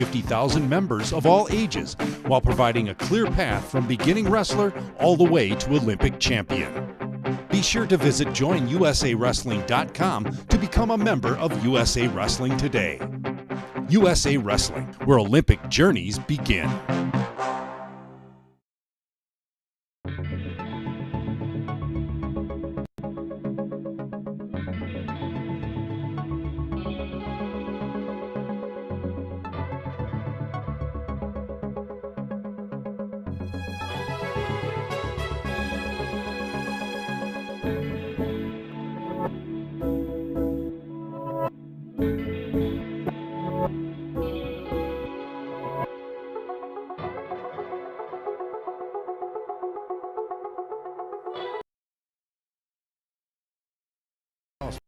50,000 members of all ages, while providing a clear path from beginning wrestler all the way to Olympic champion. Be sure to visit joinusawrestling.com to become a member of USA Wrestling today. USA Wrestling, where Olympic journeys begin.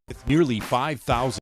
With nearly 5,000.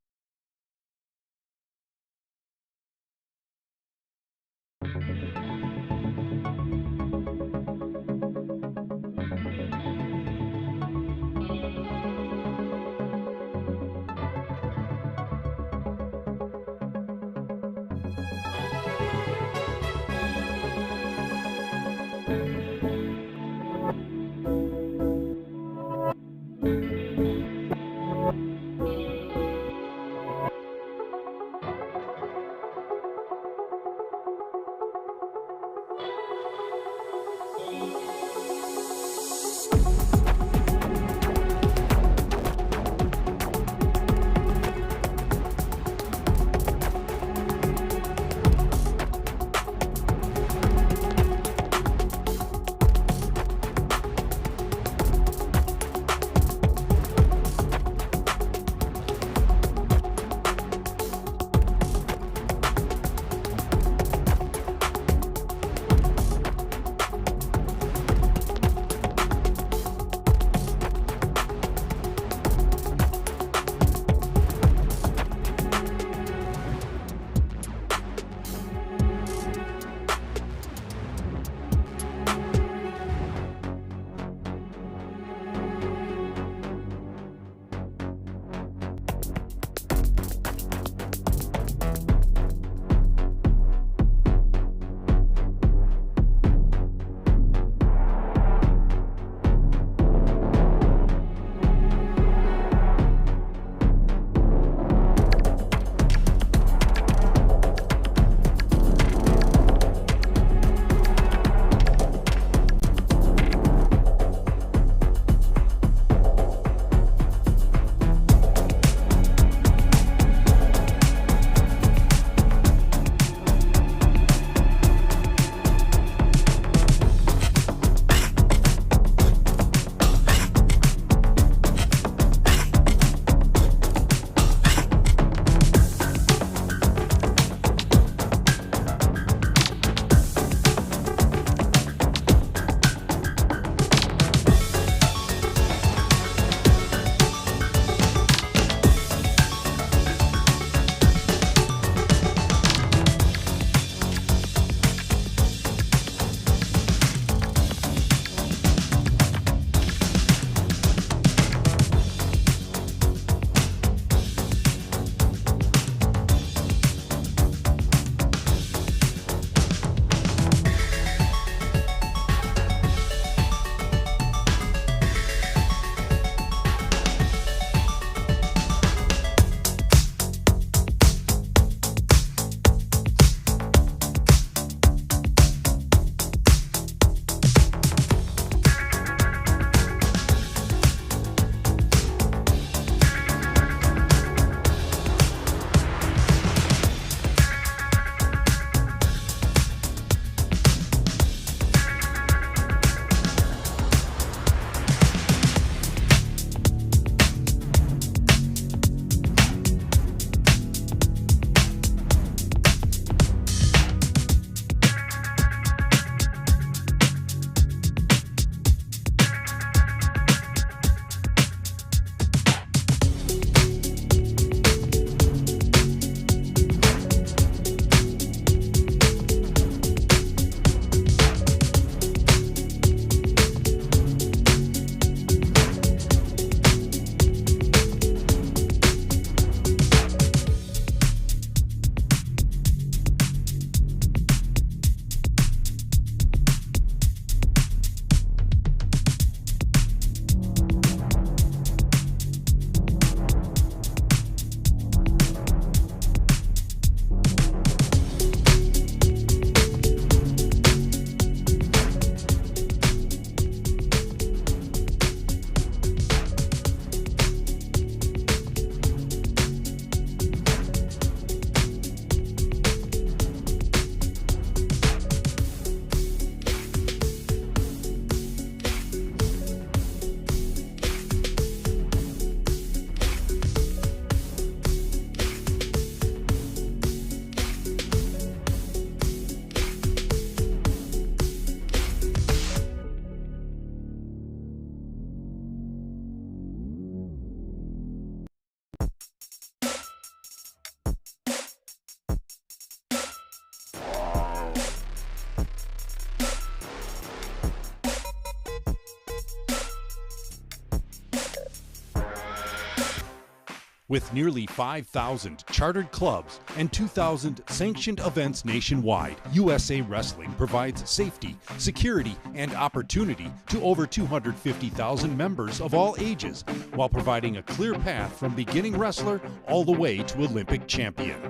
With nearly 5,000 chartered clubs and 2,000 sanctioned events nationwide, USA Wrestling provides safety, security, and opportunity to over 250,000 members of all ages, while providing a clear path from beginning wrestler all the way to Olympic champion.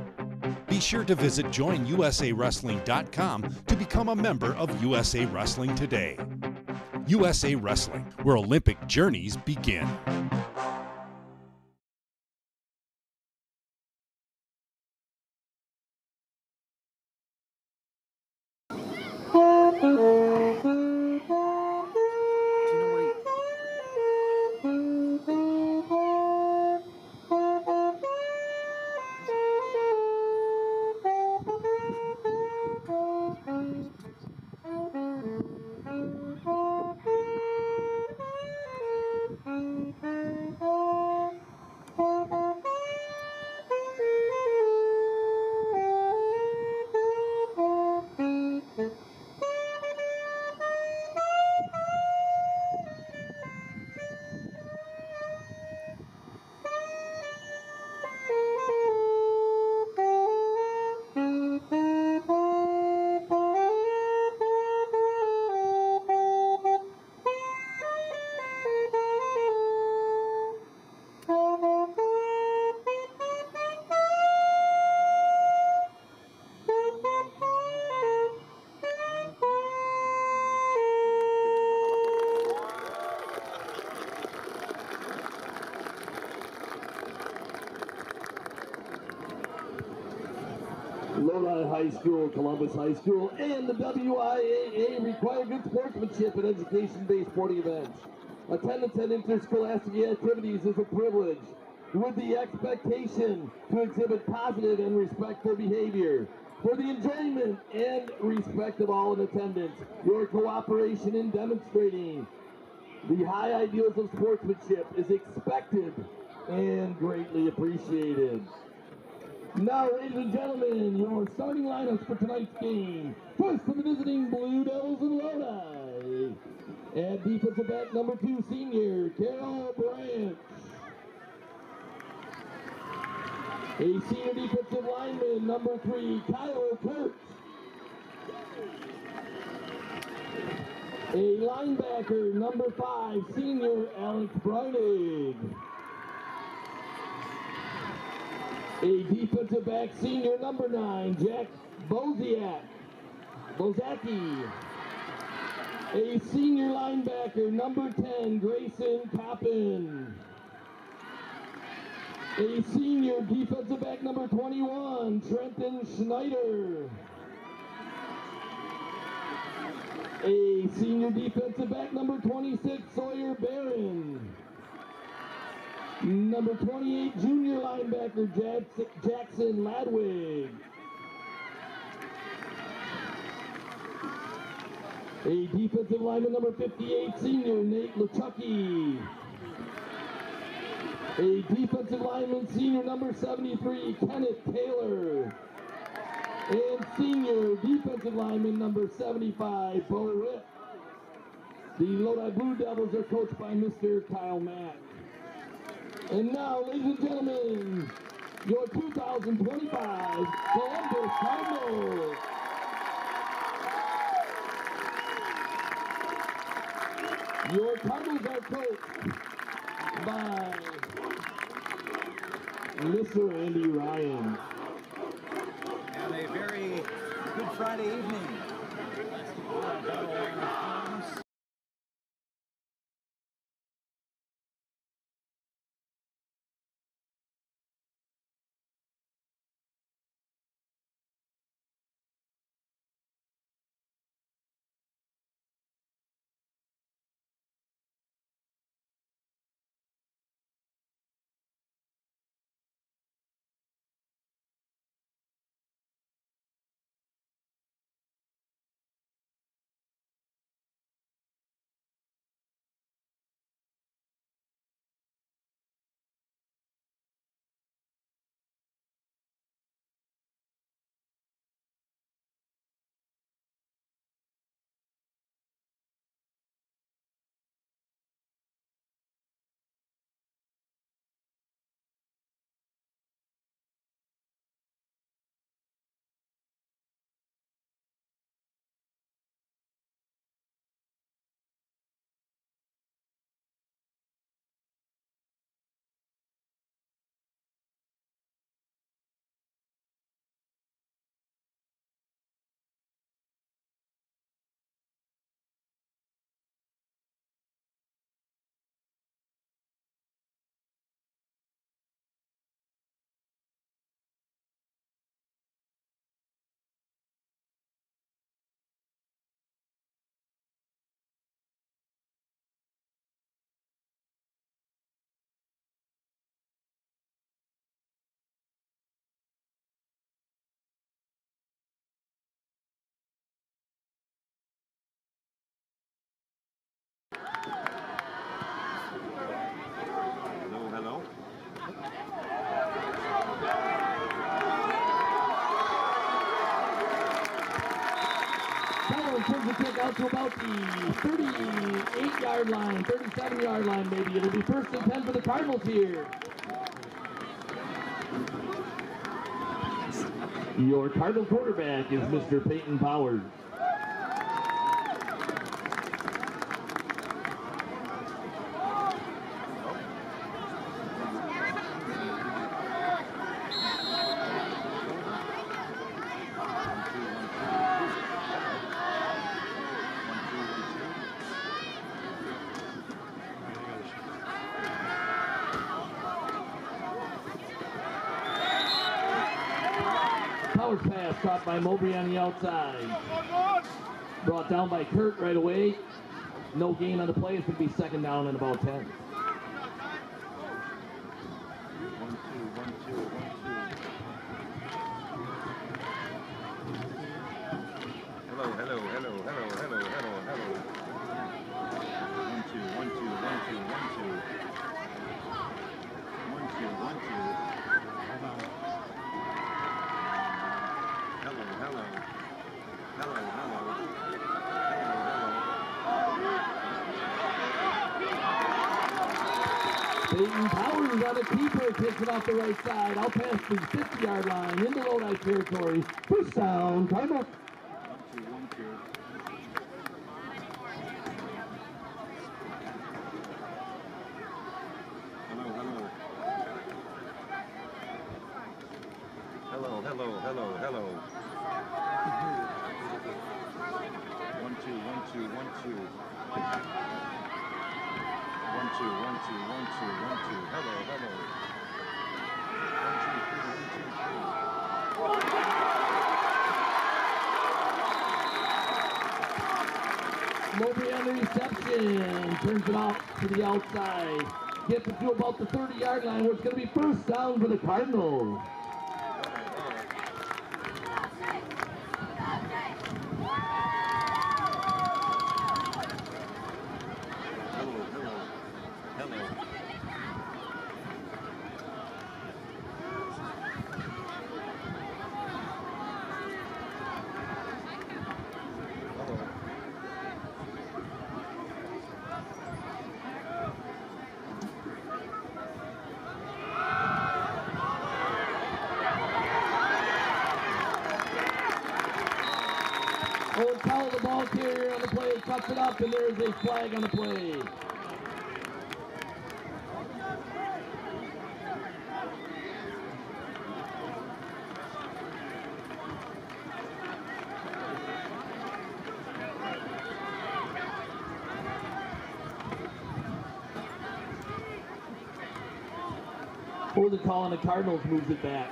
Be sure to visit joinusawrestling.com to become a member of USA Wrestling today. USA Wrestling, where Olympic journeys begin. Lodi High School, Columbus High School, and the WIAA require good sportsmanship in education-based sporting events. Attendance at interscholastic activities is a privilege, with the expectation to exhibit positive and respectful behavior. For the enjoyment and respect of all in attendance, your cooperation in demonstrating the high ideals of sportsmanship is expected and greatly appreciated. Now, ladies and gentlemen, your starting lineups for tonight's game. First, for the visiting Blue Devils in Lodi. At defensive back, number 2, senior, Carol Branch. A senior defensive lineman, number 3, Kyle Kurtz. A linebacker, number 5, senior, Alex Breinig. A defensive back, senior, number 9, Jack Bozaki. A senior linebacker, number 10, Grayson Coppin. A senior defensive back, number 21, Trenton Schneider. A senior defensive back, number 26, Sawyer Barron. Number 28, junior linebacker, Jackson Ladwig. A defensive lineman, number 58, senior, Nate LeChucky. A defensive lineman, senior, number 73, Kenneth Taylor. And senior defensive lineman, number 75, Bo Ritt. The Lodi Blue Devils are coached by Mr. Kyle Mack. And now, ladies and gentlemen, your 2025 Columbus Cardinals. Your Cardinals are coached by Mr. Andy Ryan. And a very good Friday evening. turns the kick out to about the 38-yard line, 37-yard line maybe. It'll be 1st and 10 for the Cardinals here. Your Cardinal quarterback is Mr. Peyton Powers. Pass caught by Mowbray on the outside. Brought down by Kurt right away. No gain on the play. It's going to be 2nd down and about 10. Peyton Powers on a keeper, takes it off the right side. Out past the 50-yard line into Lodi territory. 1st down, Cardinals. Hello. 1 2 1 2 1 2. 1 2 1 2 1 2 1 2. Hello. 1 2 3 1 2 3. Mowbray on the reception, turns it out to the outside. Gets it to about the 30-yard line where it's going to be 1st down for the Cardinals. Old Powell, the ball carrier on the play, cuts it up, and there is a flag on the play. Or the call on the Cardinals moves it back.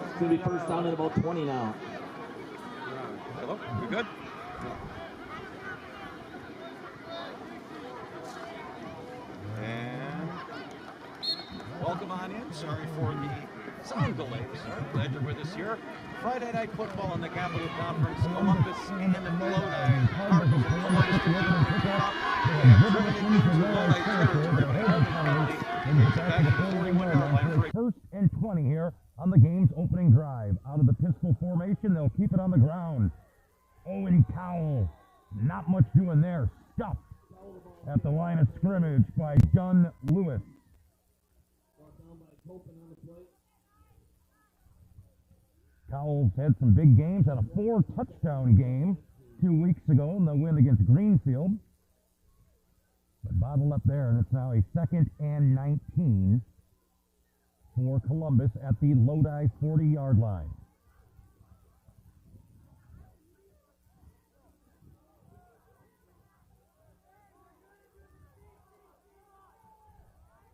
It's going to be 1st down at about 20 now. Hello, we good? And welcome on in. Sorry for the sound delays. Glad you're with us here. Friday Night Football in the Capital Conference. Columbus and Lodi. Cardinals and Columbus continue to pick up. They have driven it into Lodi territory. It's back at the 41-yard line for a 1st and 20 here on the game's opening drive. Out of the pistol formation, they'll keep it on the ground. Owen Cowell, not much doing there. Stuffed at the line of scrimmage by Dunn Lewis. Cowell's had some big games, had a 4-touchdown game 2 weeks ago in the win against Greenfield. But bottled up there, and it's now a 2nd and 19 for Columbus at the Lodi 40-yard line.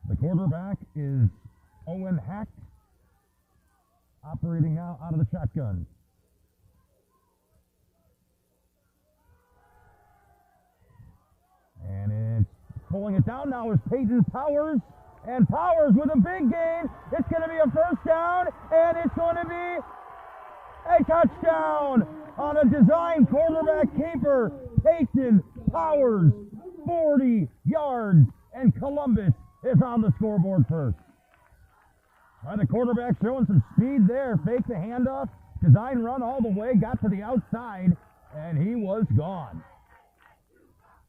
The quarterback is Owen Hack, operating now out of the shotgun. And it's pulling it down now is Peyton Powers. And Powers with a big gain. It's going to be a 1st down, and it's going to be a touchdown on a design quarterback keeper. Peyton Powers, 40 yards, and Columbus is on the scoreboard first. The quarterback showing some speed there. Fake the handoff design run all the way, got to the outside, and he was gone.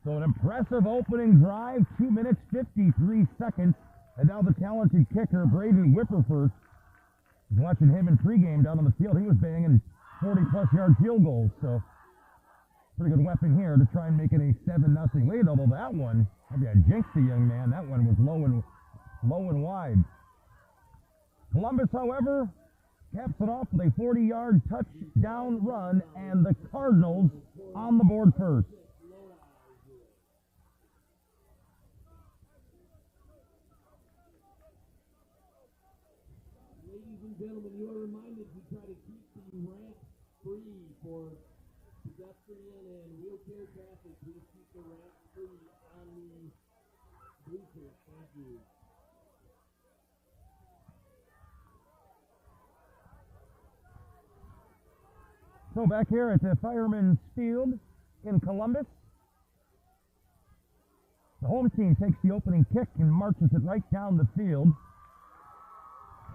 So an impressive opening drive, 2 minutes, 53 seconds. And now the talented kicker, Braden Whipperford, is watching him in pregame down on the field. He was banging 40-plus yard field goals, so pretty good weapon here to try and make it a 7-0 lead, although that one, maybe I jinxed the young man, that one was low and wide. Columbus, however, caps it off with a 40-yard touchdown run, and the Cardinals on the board first. Ladies and gentlemen, you are reminded to try to keep the ramp free for pedestrian and wheelchair traffic. Please keep the ramp free on the bleachers. Thank you. So back here at the Fireman's Field in Columbus, the home team takes the opening kick and marches it right down the field.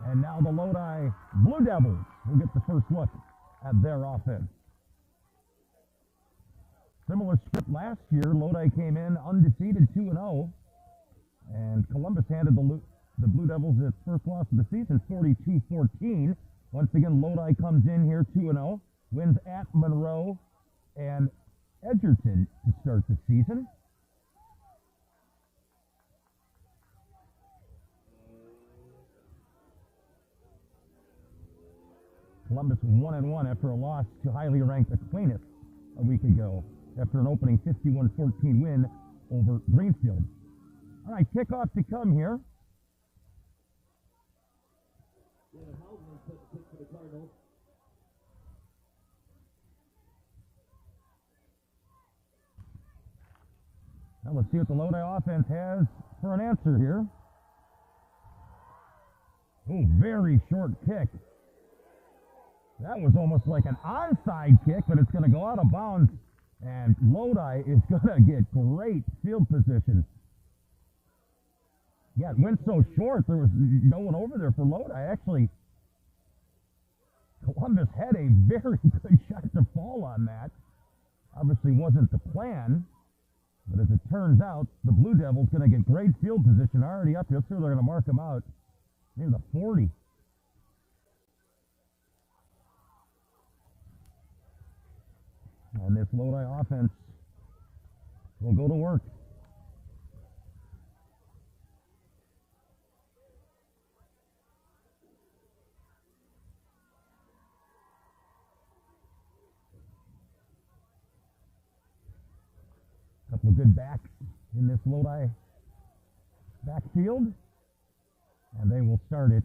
And now the Lodi Blue Devils will get the first look at their offense. Similar script last year, Lodi came in undefeated 2-0, and Columbus handed the Blue Devils its first loss of the season, 42-14. Once again, Lodi comes in here 2-0, wins at Monroe and Edgerton to start the season. Columbus 1-1 after a loss to highly ranked Aquinas a week ago after an opening 51-14 win over Greenfield. All right, kickoff to come here. Now let's see what the Lodi offense has for an answer here. Oh, very short kick. That was almost like an onside kick, but it's going to go out of bounds, and Lodi is going to get great field position. Yeah, it went so short, there was no one over there for Lodi. Actually, Columbus had a very good shot to fall on that. Obviously wasn't the plan, but as it turns out, the Blue Devils going to get great field position already up here. Let's see where they're going to mark them out. Near the 40. And this Lodi offense will go to work. Couple of good backs in this Lodi backfield. And they will start it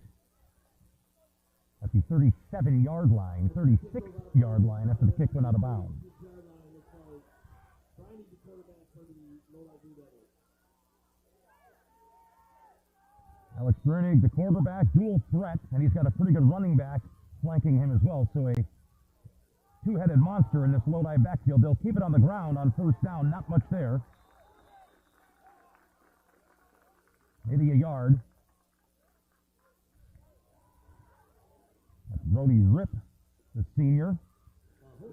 at the 37-yard line, 36-yard line after the kick went out of bounds. Alex Brunig, the quarterback, dual threat, and he's got a pretty good running back flanking him as well. So a two-headed monster in this Lodi backfield. They'll keep it on the ground on first down. Not much there. Maybe a yard. That's Brody Rip, the senior. The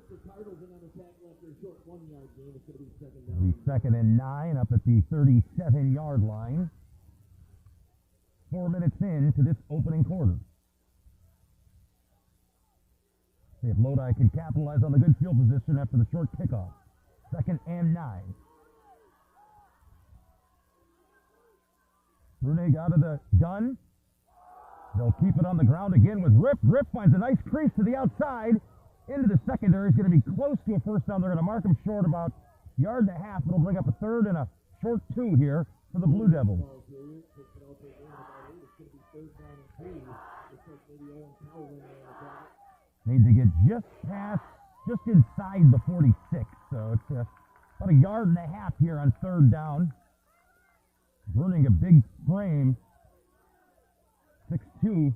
2nd and 9 up at the 37-yard line. 4 minutes into this opening quarter. See if Lodi can capitalize on the good field position after the short kickoff. 2nd and 9. Brunig out of the gun. They'll keep it on the ground again with Rip. Rip finds a nice crease to the outside. Into the secondary. Is going to be close to a first down. They're going to mark him short about a yard and a half. It'll bring up a 3rd and a short 2 here for the Blue Devils. Need to get just inside the 46. So it's about a yard and a half here on 3rd down. Running a big frame. 6'2".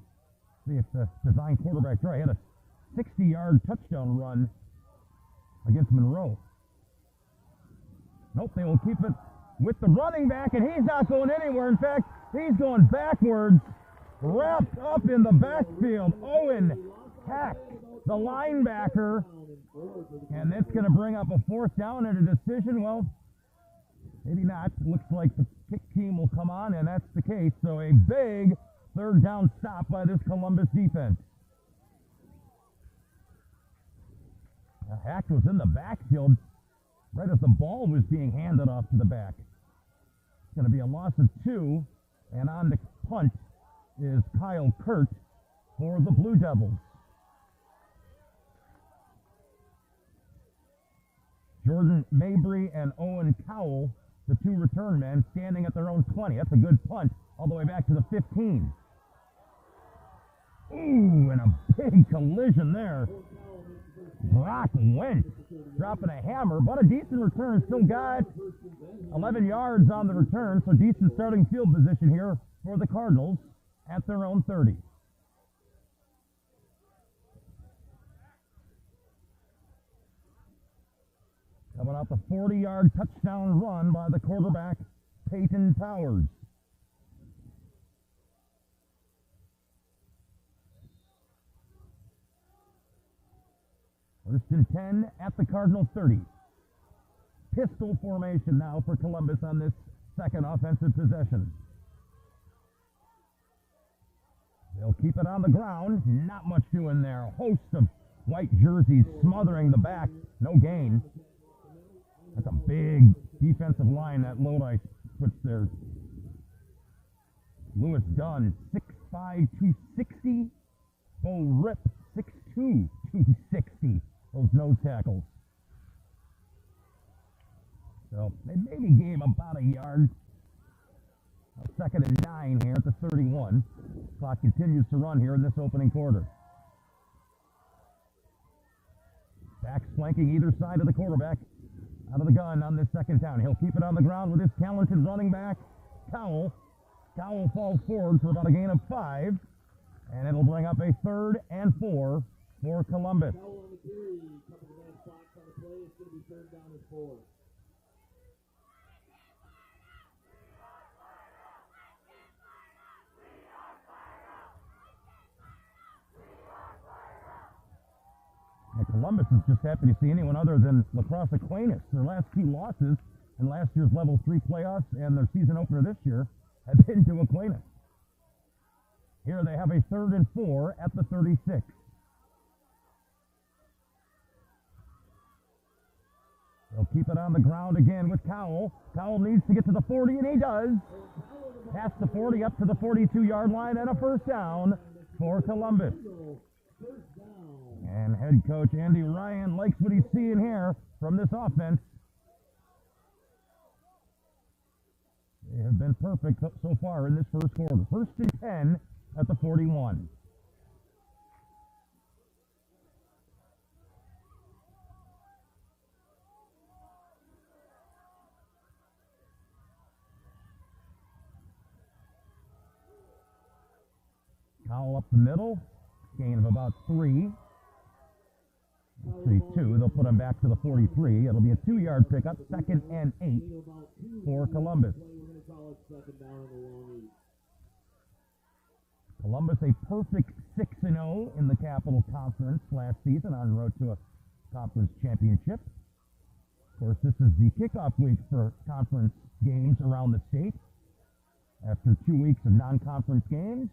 See if the design quarterback's right. Had a 60-yard touchdown run against Monroe. Nope, they will keep it with the running back, and he's not going anywhere. In fact, he's going backwards, wrapped up in the backfield. Owen Hack the linebacker. And that's going to bring up a fourth down and a decision. Well, maybe not. Looks like the kick team will come on, and that's the case. So a big third down stop by this Columbus defense. Hack was in the backfield right as the ball was being handed off to the back. It's going to be a loss of 2, and on the punt is Kyle Kurt for the Blue Devils. Jordan Mabry and Owen Cowell, the two return men, standing at their own 20. That's a good punt all the way back to the 15. Ooh, and a big collision there. Brock Wentz dropping a hammer, but a decent return. Still got 11 yards on the return, so decent starting field position here for the Cardinals at their own 30. Coming out the 40-yard touchdown run by the quarterback, Peyton Towers. First and 10 at the Cardinal 30. Pistol formation now for Columbus on this second offensive possession. They'll keep it on the ground. Not much doing there. A host of white jerseys smothering the back. No gain. That's a big defensive line that Lodi puts there. Lewis Dunn, 6'5", 260. Bo Rip, 6'2", 260. Those nose tackles. So they maybe gave about a yard. Second and 9 here at the 31. Clock continues to run here in this opening quarter. Backs flanking either side of the quarterback. Out of the gun on this second down. He'll keep it on the ground with his talented running back, Cowell. Cowell falls forward for about a gain of 5. And it'll bring up a 3rd and 4 for Columbus. Cowell on the carry, couple of man spots on the play. It's going to be 3rd down and 4. And Columbus is just happy to see anyone other than Lacrosse Aquinas. Their last 2 losses in last year's Level 3 playoffs and their season opener this year have been to Aquinas. Here they have a 3rd and 4 at the 36. They'll keep it on the ground again with Cowell. Cowell needs to get to the 40, and he does. Past the 40, up to the 42-yard line, and a 1st down for Columbus. And head coach Andy Ryan likes what he's seeing here from this offense. They have been perfect so far in this first quarter. 1st and 10 at the 41. Cowell up the middle, gain of about 3. Let's see, 2. They'll put him back to the 43. It'll be a 2-yard pickup, 2nd and 8 for Columbus. Columbus a perfect 6-0 in the Capital Conference last season on road to a conference championship. Of course, this is the kickoff week for conference games around the state. After 2 weeks of non-conference games,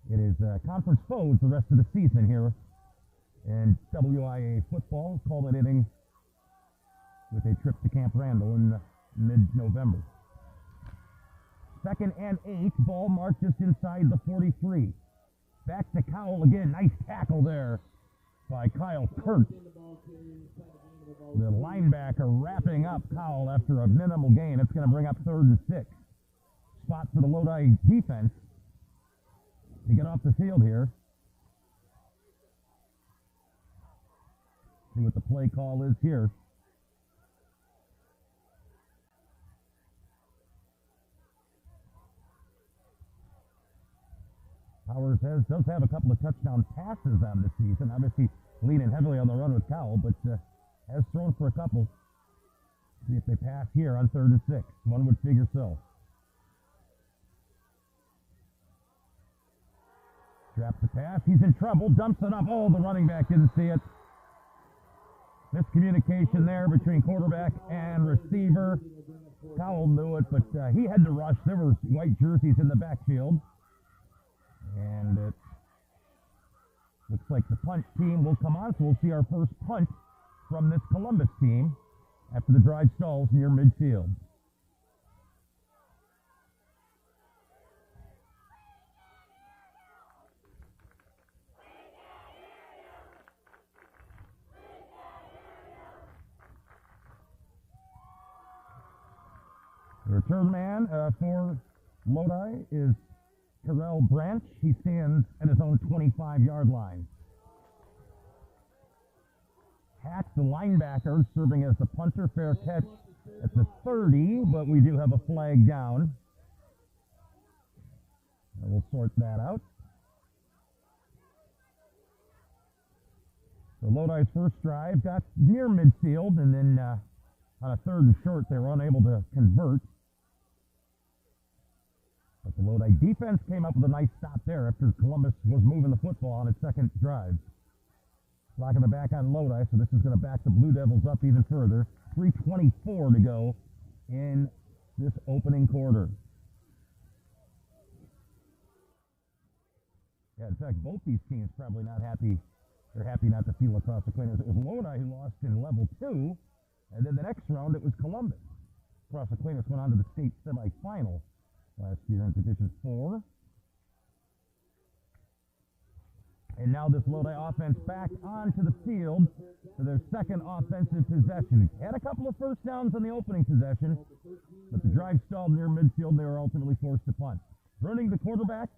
it is conference foes the rest of the season here in WIA football, culminating with a trip to Camp Randall in mid-November. 2nd and 8, ball marked just inside the 43. Back to Cowell again, nice tackle there by Kyle Kurt. The linebacker wrapping up Cowell after a minimal gain. It's going to bring up 3rd and 6. Spot for the Lodi defense to get off the field here. See what the play call is here. Powers does have a couple of touchdown passes on this season. Obviously leaning heavily on the run with Cowell, but has thrown for a couple. See if they pass here on 3rd and 6. One would figure so. Traps the pass. He's in trouble. Dumps it up. Oh, the running back didn't see it. Miscommunication there between quarterback and receiver. Cowell knew it, but he had to rush. There were white jerseys in the backfield. And it looks like the punt team will come on, so we'll see our first punt from this Columbus team after the drive stalls near midfield. The return man for Lodi is Terrell Branch. He stands at his own 25-yard line. Hack, the linebacker, serving as the punter. Fair catch at the 30, but we do have a flag down. And we'll sort that out. So Lodi's first drive got near midfield, and then on a third and short, they were unable to convert. But the Lodi defense came up with a nice stop there after Columbus was moving the football on its second drive. Locking the back on Lodi, so this is going to back the Blue Devils up even further. 3:24 to go in this opening quarter. Yeah, in fact, both these teams probably not happy. They're happy not to feel across the cleaners. It was Lodi who lost in level 2, and then the next round it was Columbus. Across the cleaners went on to the state semifinal last year in Division 4. And now this Lodi offense back onto the field for their second offensive possession. Had a couple of first downs on the opening possession, but the drive stalled near midfield. They were ultimately forced to punt. Running the quarterback.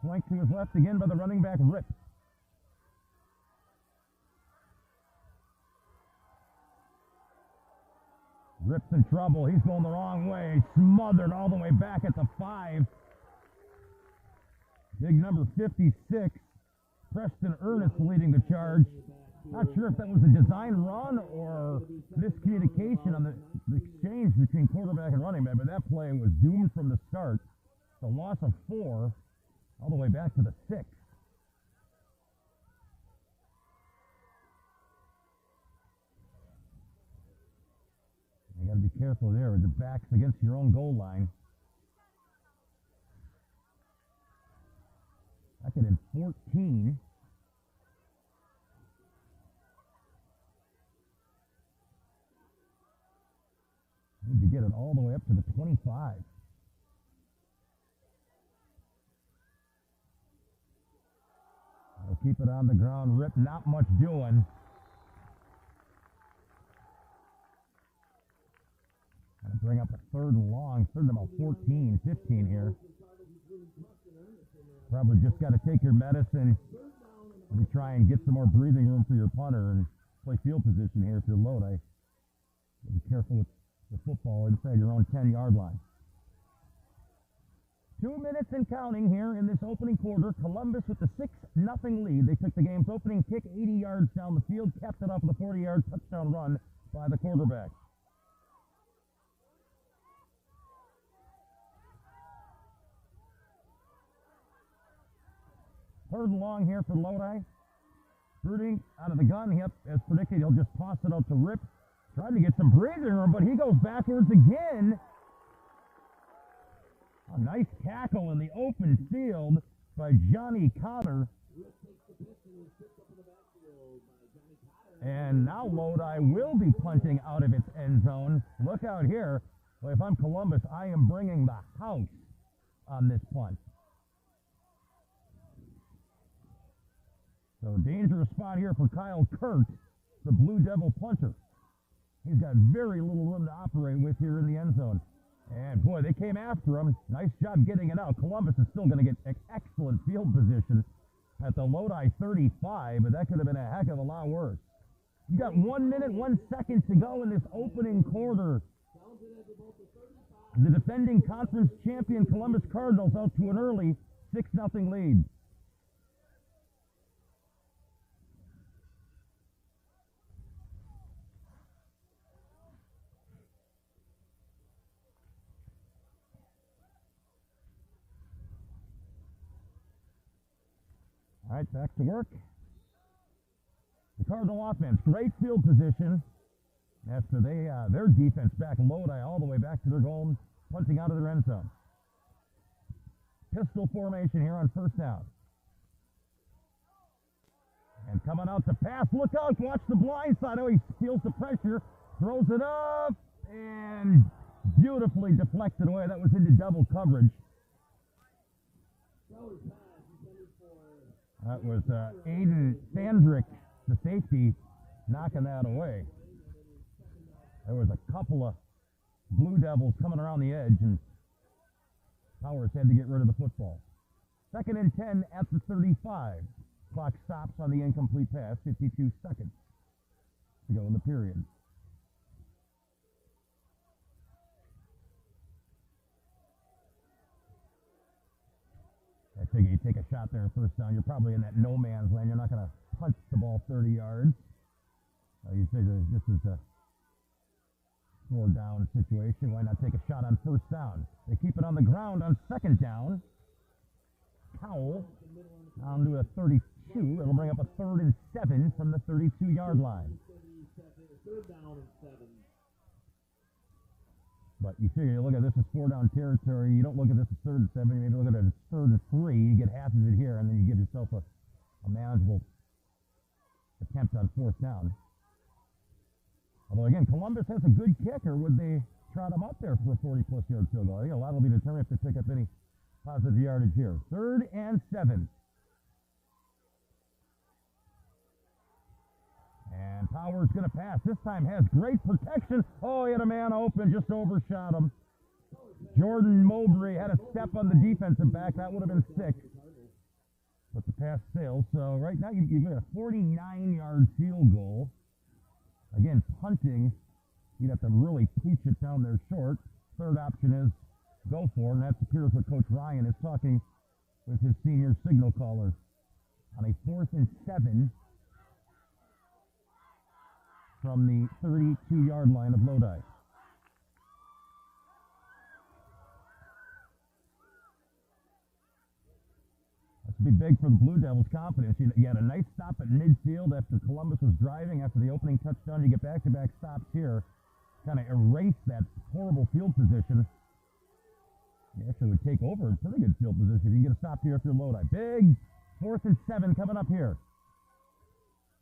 Flanked to his left again by the running back, Rip. Rip's in trouble. He's going the wrong way. Smothered all the way back at the 5. Big number 56, Preston Ernest leading the charge. Not sure if that was a design run or miscommunication on the exchange between quarterback and running back, but that play was doomed from the start. The loss of 4 all the way back to the 6. You got to be careful there with the backs against your own goal line. Second and 14. Need to get it all the way up to the 25. They'll keep it on the ground. Rip, not much doing. Gonna bring up a third and long, third and about 14, 15 here. Probably just got to take your medicine and try and get some more breathing room for your punter and play field position here if you're Lodi. Be careful with the football inside your own 10-yard line. 2 minutes and counting here in this opening quarter. Columbus with the 6-0 lead. They took the game's opening kick 80 yards down the field, kept it up with a 40-yard touchdown run by the quarterback. Third and long here for Lodi. Brooding out of the gun. Yep, as predicted, he'll just toss it out to Rip. Tried to get some breathing room, but he goes backwards again. A nice tackle in the open field by Johnny Cotter. And now Lodi will be punting out of its end zone. Look out here. Well, if I'm Columbus, I am bringing the house on this punt. So dangerous spot here for Kyle Kurt, the Blue Devil punter. He's got very little room to operate with here in the end zone. And boy, they came after him. Nice job getting it out. Columbus is still going to get excellent field position at the Lodi 35, but that could have been a heck of a lot worse. You got 1 minute, 1 second to go in this opening quarter. The defending conference champion Columbus Cardinals out to an early 6-0 lead. All right, back to work. The Cardinal offense, great field position after their defense back Lodi all the way back to their goal, punching out of their end zone. Pistol formation here on first down. And coming out to pass, look out, watch the blind side. Oh, he feels the pressure, throws it up, and beautifully deflected away. That was into double coverage. That was Aiden Sandrick, the safety, knocking that away. There was a couple of Blue Devils coming around the edge, and Powers had to get rid of the football. 2nd and 10 at the 35. Clock stops on the incomplete pass, 52 seconds to go in the period. I figure you take a shot there first down, you're probably in that no man's land. You're not going to punch the ball 30 yards. You figure this is a 4-down situation. Why not take a shot on first down? They keep it on the ground on 2nd down. Powell down to a 32. It'll bring up a 3rd and 7 from the 32-yard line. But you figure, you look at this as 4-down territory. You don't look at this as 3rd and 7. You maybe look at it as 3rd and 3. You get half of it here, and then you give yourself a manageable attempt on 4th down. Although, again, Columbus has a good kicker. Would they trot him up there for a 40-plus yard field goal? I think a lot will be determined if they pick up any positive yardage here. 3rd and 7. And Powers going to pass. This time has great protection. Oh, he had a man open, just overshot him. Jordan Mowbray had a step on the defensive back. That would have been 6. But the pass sails. So right now you get a 49-yard field goal. Again, punting, you'd have to really pooch it down there short. Third option is go for it, and that appears what Coach Ryan is talking with his senior signal caller on a 4th and 7 from the 32-yard line of Lodi. This would be big for the Blue Devils' confidence. You had a nice stop at midfield after Columbus was driving. After the opening touchdown, you get back-to-back stops here. Kind of erase that horrible field position. You actually would take over a pretty good field position if you can get a stop here if you're Lodi. Big 4th and 7 coming up here.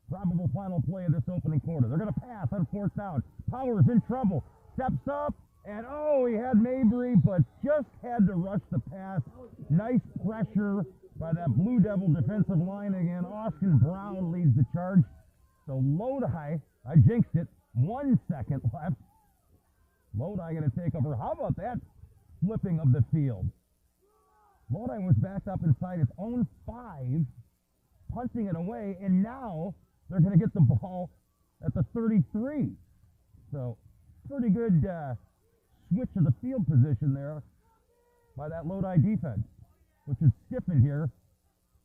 Probable final play of this opening quarter. They're going to pass on 4th down. Powers in trouble. Steps up, and oh, he had Mabry, but just had to rush the pass. Nice pressure by that Blue Devil defensive line again. Austin Brown leads the charge. So Lodi, I jinxed it, 1 second left. Lodi going to take over. How about that flipping of the field? Lodi was backed up inside its own 5, punting it away, and now they're going to get the ball at the 33. So pretty good switch of the field position there by that Lodi defense, which is stiffened here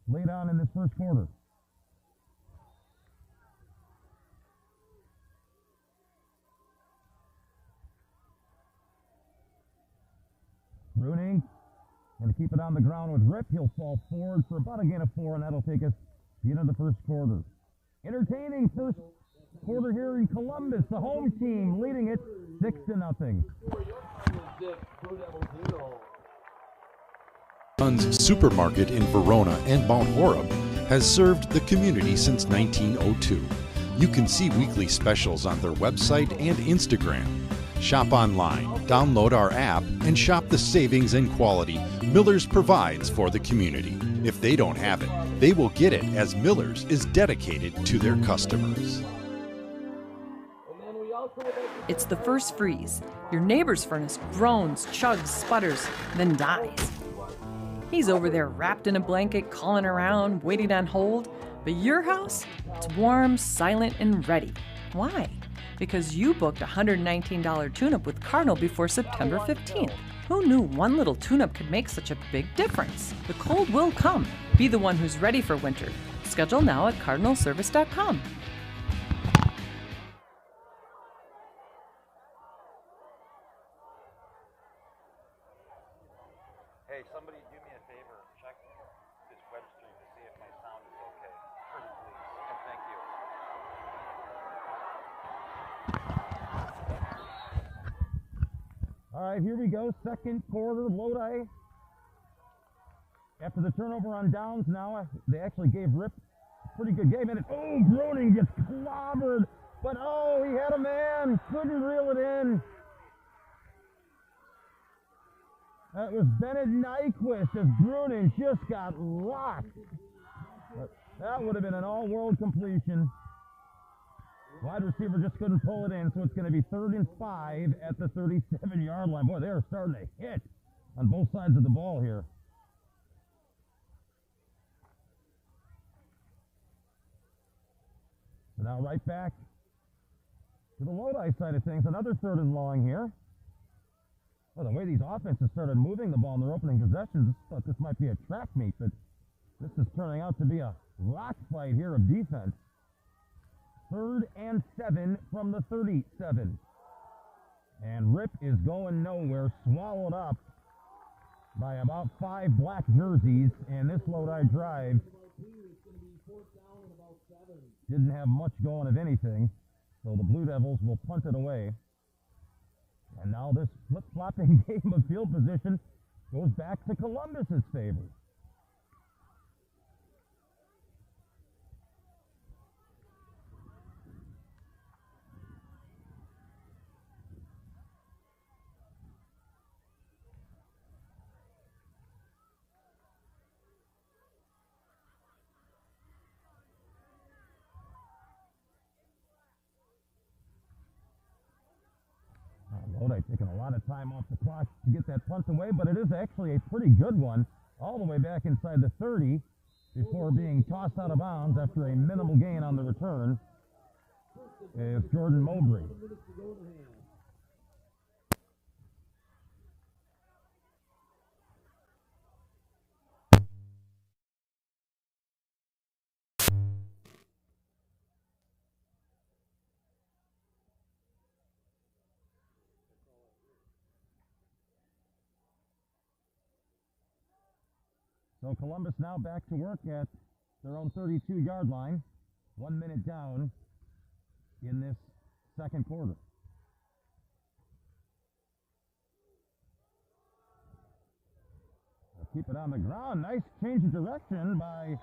late on in this first quarter. Bruning going to keep it on the ground with Rip. He'll fall forward for about a gain of 4, and that'll take us to the end of the first quarter. Entertaining first quarter here in Columbus. The home team leading it 6-0. Sons Supermarket in Verona and Mount Horeb has served the community since 1902. You can see weekly specials on their website and Instagram. Shop online, download our app, and shop the savings and quality Miller's provides for the community. If they don't have it, they will get it, as Miller's is dedicated to their customers. It's the first freeze. Your neighbor's furnace groans, chugs, sputters, then dies. He's over there wrapped in a blanket, calling around, waiting on hold. But your house, it's warm, silent, and ready. Why? Because you booked a $119 tune-up with Cardinal before September 15th. Who knew one little tune-up could make such a big difference? The cold will come. Be the one who's ready for winter. Schedule now at cardinalservice.com. Hey, somebody do me a favor. Check this web stream to see if my sound is All right, here we go. Second quarter, Lodi. After the turnover on downs, now they actually gave Rip a pretty good game. And Groening gets clobbered. But he had a man. Couldn't reel it in. That was Bennett Nyquist as Groening just got locked. But that would have been an all-world completion. Wide receiver just couldn't pull it in, so it's going to be 3rd and 5 at the 37-yard line. Boy, they're starting to hit on both sides of the ball here. So now right back to the Lodi side of things. Another 3rd and long here. Well, the way these offenses started moving the ball in their opening possessions, I thought this might be a track meet, but this is turning out to be a rock fight here of defense. 3rd and 7 from the 37. And Rip is going nowhere, swallowed up by about 5 black jerseys, and this Lodi drive didn't have much going of anything, so the Blue Devils will punt it away. And now this flip-flopping game of field position goes back to Columbus's favor. Lodi taking a lot of time off the clock to get that punt away, but it is actually a pretty good one, all the way back inside the 30 before being tossed out of bounds after a minimal gain on the return is Jordan Mowbray. So Columbus now back to work at their own 32-yard line. 1 minute down in this second quarter. They'll keep it on the ground. Nice change of direction by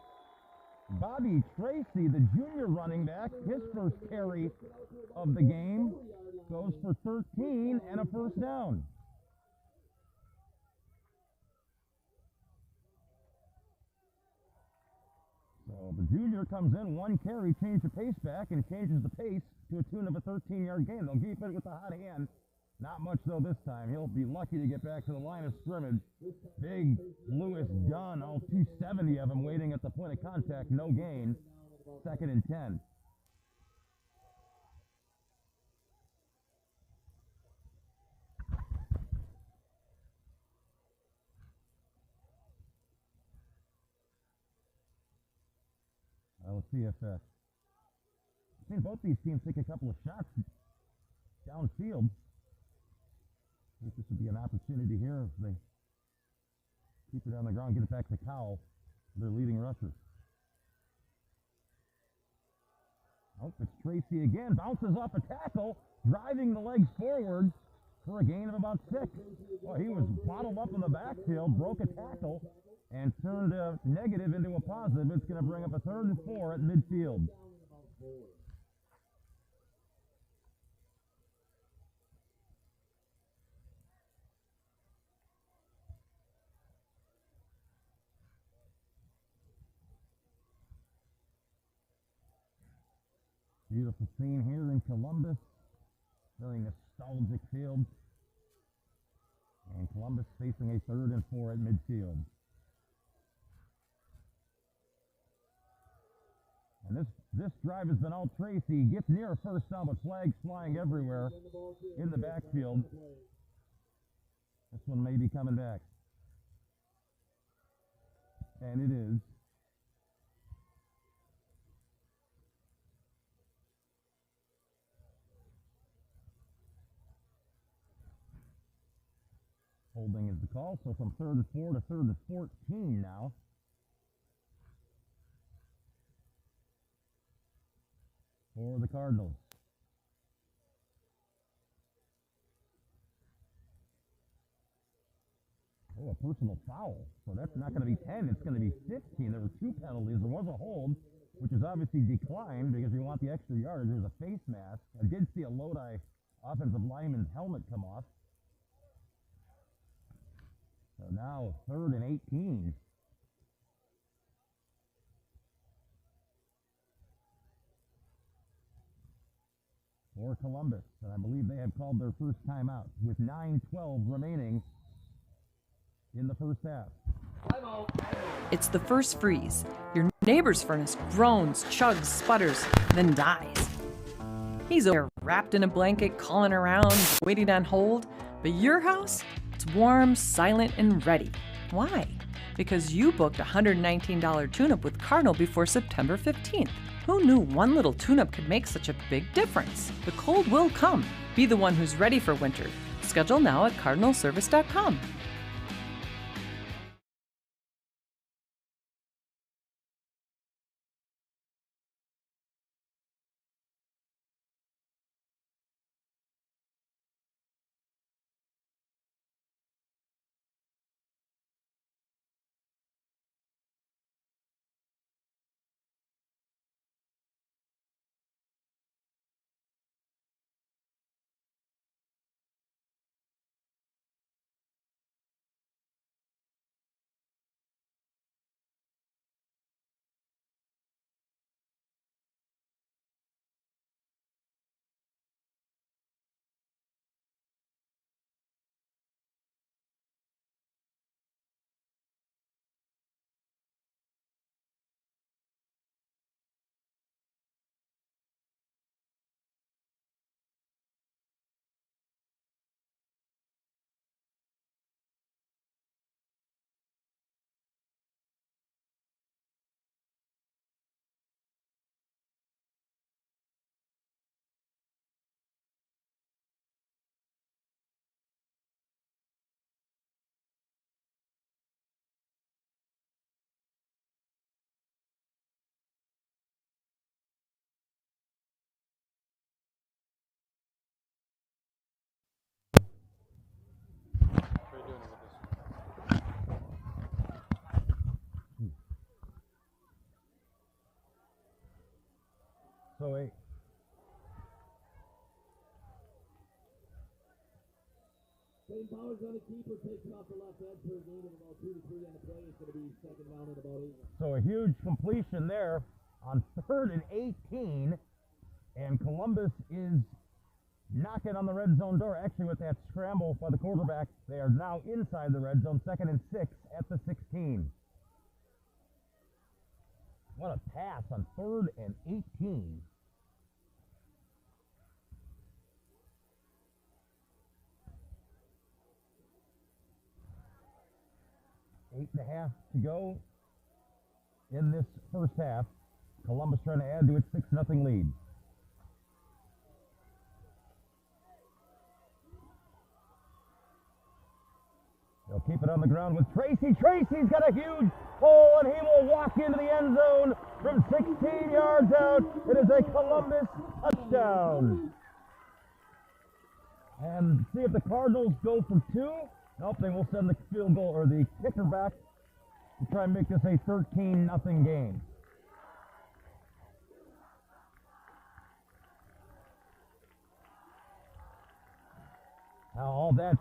Bobby Tracy, the junior running back. His first carry of the game goes for 13 and a first down. So the junior comes in, 1 carry, change the pace back, and changes the pace to a tune of a 13-yard gain. They'll keep it with the hot hand. Not much, though, this time. He'll be lucky to get back to the line of scrimmage. Big Lewis Dunn, all 270 of him, waiting at the point of contact. No gain. 2nd and 10. Let's see if I've seen both these teams take a couple of shots downfield. I think this would be an opportunity here if they keep it on the ground, get it back to Cowell, their leading rusher. Oh, it's Tracy again, bounces off a tackle, driving the legs forward for a gain of about 6. Well, he was bottled up in the backfield, broke a tackle, and turned a negative into a positive. It's going to bring up a 3rd and 4 at midfield. Beautiful scene here in Columbus. Very nostalgic field. And Columbus facing a 3rd and 4 at midfield. And this drive has been all Tracy. Gets near a first down, but flags flying everywhere in the backfield. This one may be coming back. And it is. Holding is the call, so from 3rd and 4 to 3rd and 14 now. For the Cardinals. a personal foul. So that's not going to be 10, it's going to be 15. There were 2 penalties. There was a hold, which is obviously declined because you want the extra yardage. There's a face mask. I did see a Lodi offensive lineman's helmet come off. So now 3rd and 18. For Columbus, and I believe they have called their first timeout with 9:12 remaining in the first half. It's the first freeze. Your neighbor's furnace groans, chugs, sputters, then dies. He's over there wrapped in a blanket, calling around, waiting on hold. But your house, it's warm, silent, and ready. Why? Because you booked a $119 tune-up with Cardinal before September 15th. Who knew one little tune-up could make such a big difference? The cold will come. Be the one who's ready for winter. Schedule now at cardinalservice.com. So a St. Powers on a keeper, takes off the left edge for a gain of about 2 to 3 on the play. It's going to be second down at about 8. So a huge completion there on 3rd and 18, and Columbus is knocking on the red zone door. Actually, with that scramble by the quarterback, they are now inside the red zone, 2nd and 6 at the 16. What a pass on 3rd and 18. Eight and a half to go in this first half. Columbus trying to add to its 6-0 lead. They'll keep it on the ground with Tracy. Tracy's got a huge hole, and he will walk into the end zone from 16 yards out. It is a Columbus touchdown. And see if the Cardinals go for 2. Nope, they will send the field goal or the kicker back to try and make this a 13-0 game. Now all that,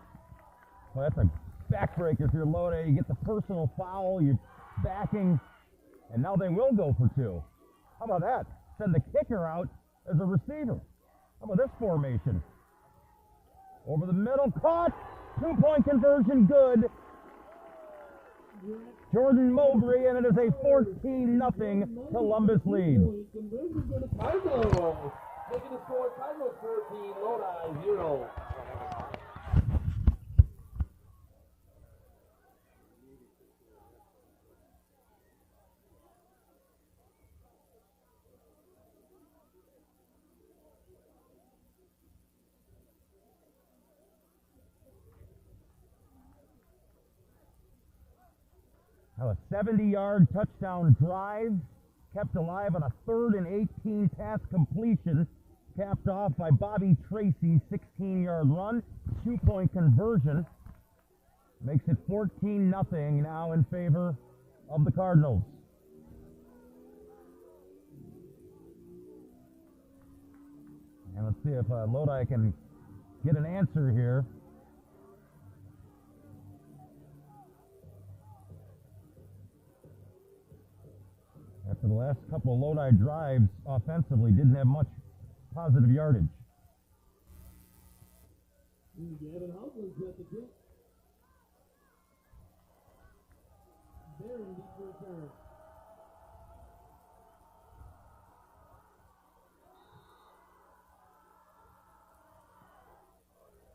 well, that's a backbreaker if you're Lodi. You get the personal foul, you're backing, and now they will go for 2. How about that? Send the kicker out as a receiver. How about this formation? Over the middle, caught. 2-point conversion, good. Jordan Mowbray, and it is a 14-0 Columbus lead. Conversion to the Cardinals. Making the score, Cardinals 14, Lodi 0. Now a 70-yard touchdown drive, kept alive on a 3rd and 18 pass completion, capped off by Bobby Tracy's 16-yard run, 2-point conversion. Makes it 14-0 now in favor of the Cardinals. And let's see if Lodi can get an answer here. After the last couple of Lodi drives offensively, didn't have much positive yardage. Gavin Houseland's at the kick. Very deep return.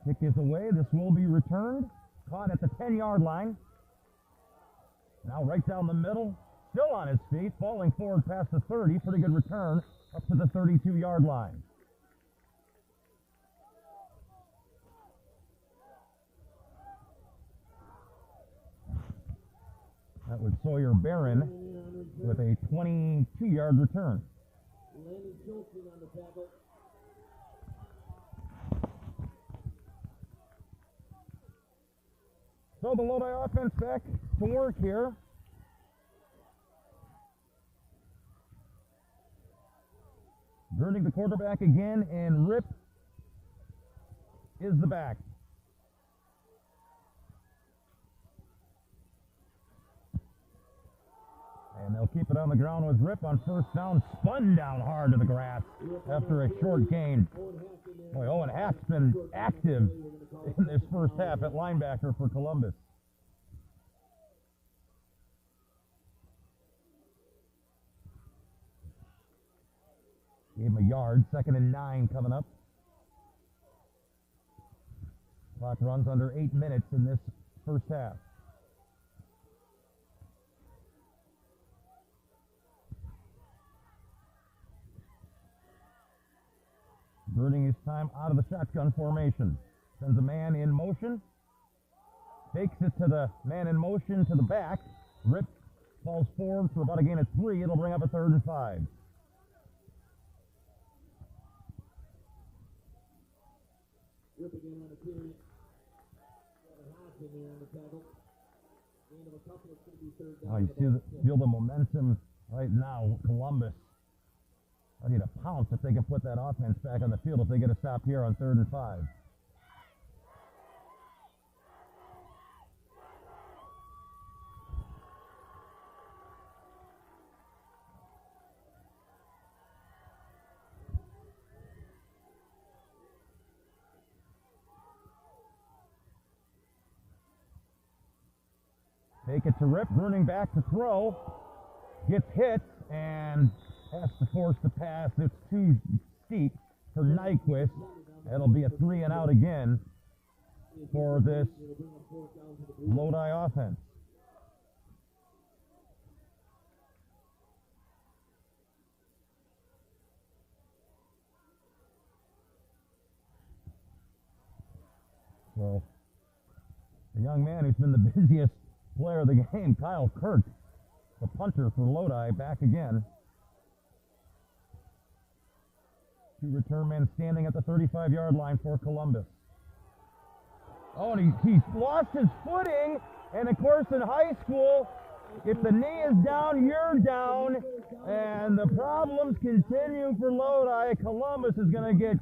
Kick is away. This will be returned. Caught at the 10-yard line. Now right down the middle. Still on his feet. Falling forward past the 30. Pretty good return up to the 32-yard line. That was Sawyer Barron with a 22-yard return. Landon Schultz on the tackle. So the Lodi offense back to work here. Burning the quarterback again, and Rip is the back. And they'll keep it on the ground with Rip on first down. Spun down hard to the grass after a short gain. Boy, Owen Hack's been active in this first half at linebacker for Columbus. Gave him a yard. 2nd and 9 coming up. Clock runs under 8 minutes in this first half. Burning his time out of the shotgun formation. Sends a man in motion. Takes it to the man in motion to the back. Rip falls forward for about a gain of 3. It'll bring up a 3rd and 5. Rip again on the carry. Got a in there on the tackle. Gain of a couple, it's going to be 3rd down. You feel the momentum right now. Columbus. I need a pounce if they can put that offense back on the field if they get a stop here on 3rd and 5. Take it to Rip, running back to throw. Gets hit and has to force the pass. It's too steep for Nyquist. That'll be a 3 and out again for this Lodi offense. So, the young man who's been the busiest player of the game, Kyle Kirk, the punter for Lodi, back again. 2 return men standing at the 35-yard line for Columbus. Oh, and he's lost his footing. And, of course, in high school, if the knee is down, you're down. And the problems continue for Lodi. Columbus is going to get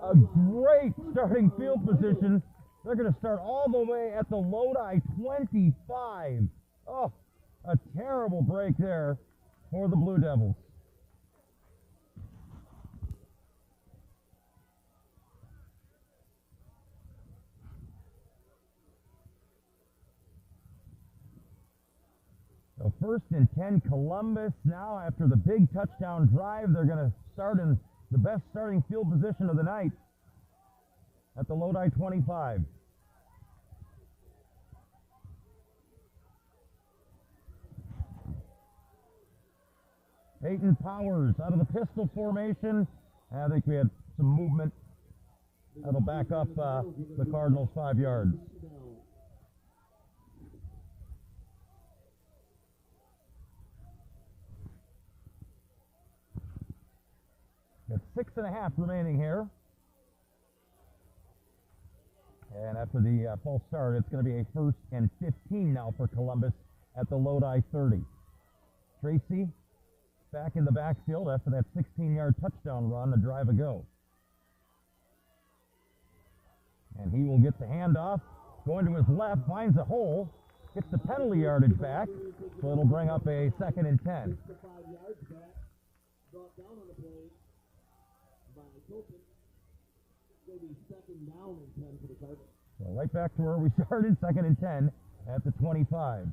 a great starting field position. They're going to start all the way at the Lodi 25. Oh, a terrible break there for the Blue Devils. So 1st and 10 Columbus. Now after the big touchdown drive, they're going to start in the best starting field position of the night at the Lodi 25. Peyton Powers out of the pistol formation. I think we had some movement. That'll back up the Cardinals 5 yards. Got 6.5 remaining here. And after the false start, it's going to be a 1st and 15 now for Columbus at the Lodi 30. Tracy back in the backfield after that 16-yard touchdown run, a drive ago. And he will get the handoff, going to his left, finds a hole, gets the penalty yardage back, so it'll bring up a 2nd and 10. So right back to where we started, 2nd and 10 at the 25.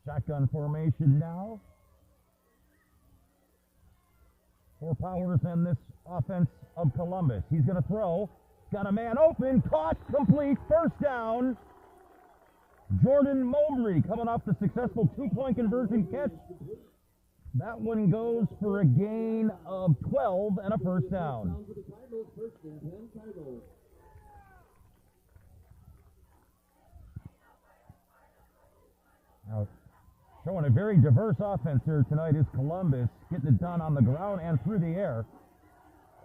Shotgun formation now. 4 Powers in this offense of Columbus. He's going to throw. Got a man open. Caught. Complete. 1st down. Jordan Mowbray coming off the successful 2-point conversion catch. That one goes for a gain of 12 and a 1st down. Now, showing a very diverse offense here tonight is Columbus, getting it done on the ground and through the air.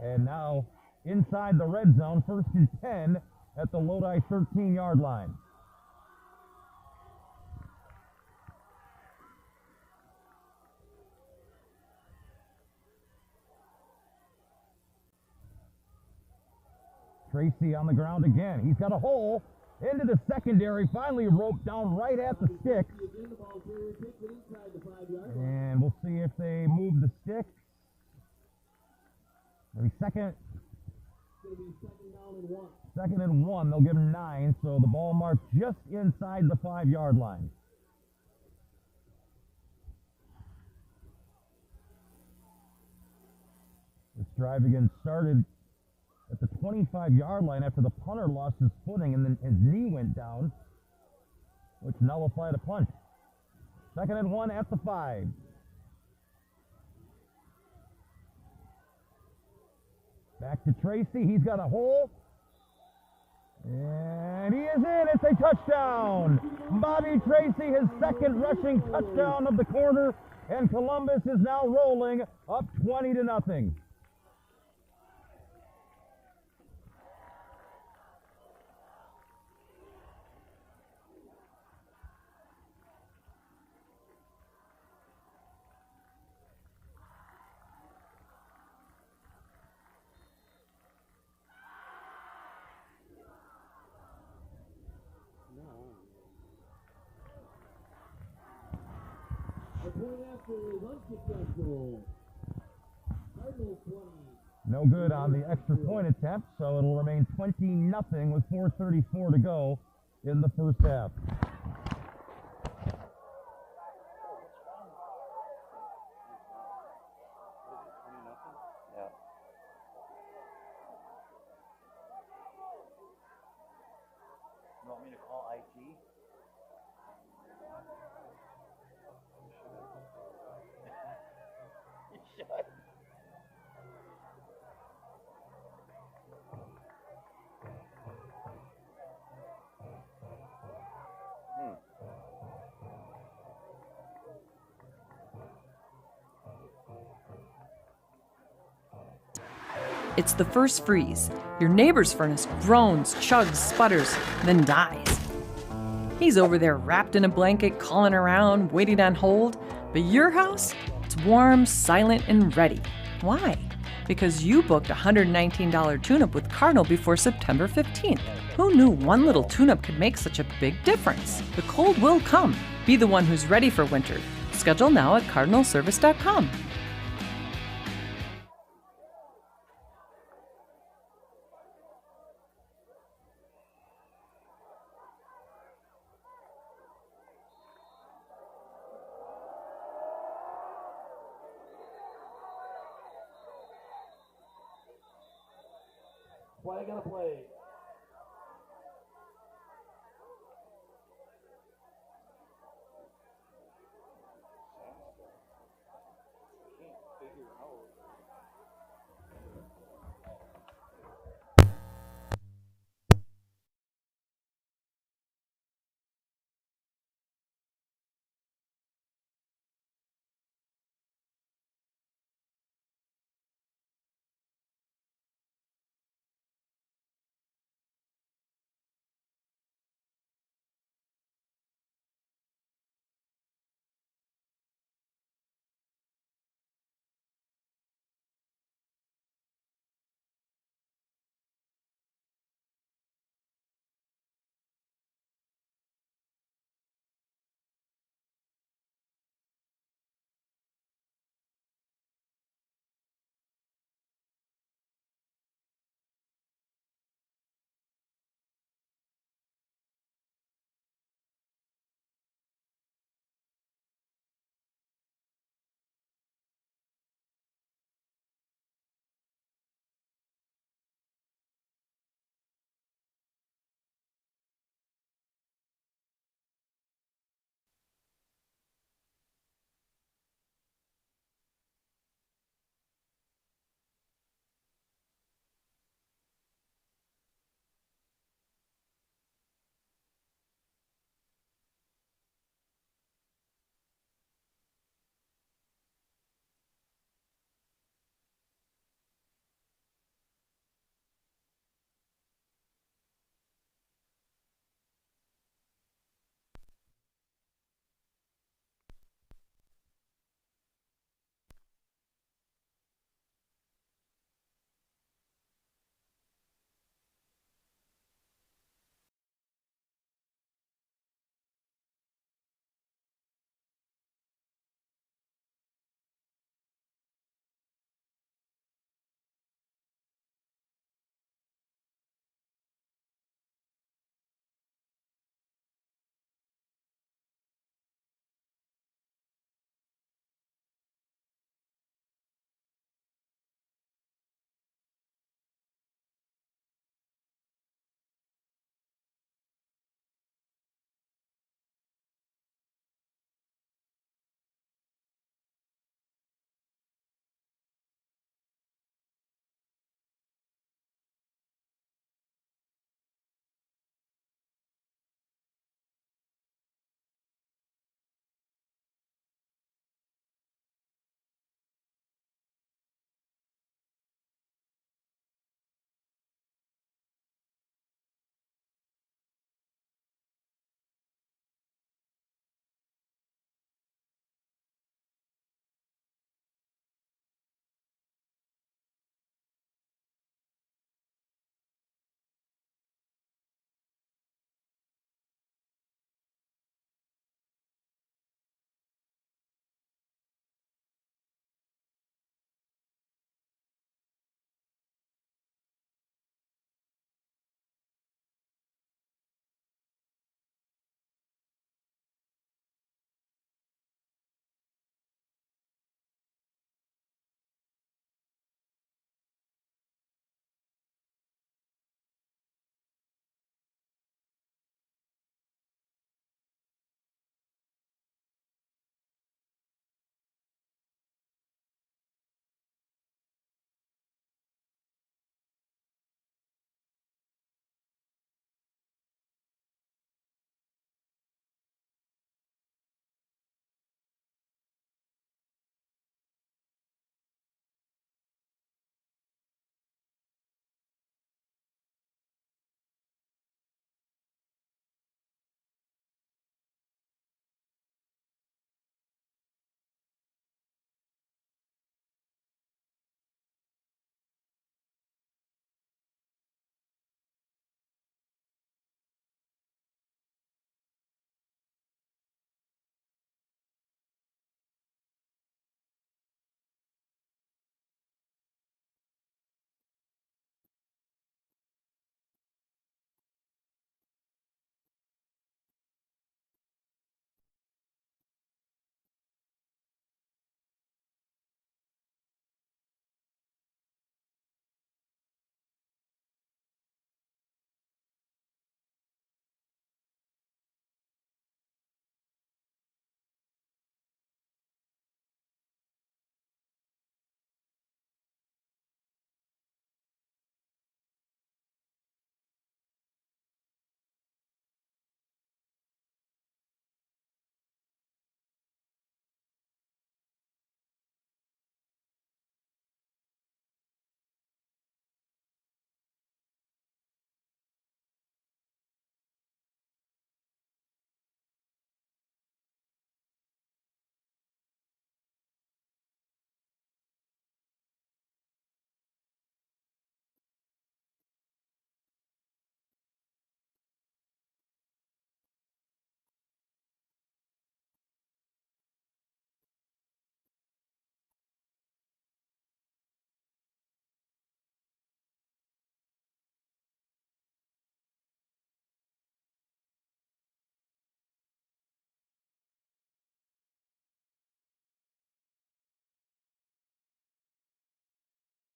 And now inside the red zone, 1st and 10 at the Lodi 13-yard line. Tracy on the ground again. He's got a hole into the secondary, finally roped down right at the stick. And we'll see if they move the stick. Maybe second and 1. They'll give him 9, so the ball marked just inside the 5-yard line. This drive again started at the 25-yard line after the punter lost his footing and then his knee went down, which nullified a punt. 2nd and 1 at the 5. Back to Tracy. He's got a hole. And he is in. It's a touchdown. Bobby Tracy, his 2nd rushing touchdown of the quarter. And Columbus is now rolling up 20-0. No good on the extra point attempt, so it'll remain 20-0 with 4:34 to go in the 1st half. You want me to call IT? You should. It's the first freeze. Your neighbor's furnace groans, chugs, sputters, then dies. He's over there wrapped in a blanket, calling around, waiting on hold. But your house, it's warm, silent, and ready. Why? Because you booked a $119 tune-up with Cardinal before September 15th. Who knew one little tune-up could make such a big difference? The cold will come. Be the one who's ready for winter. Schedule now at cardinalservice.com. Flag on a play.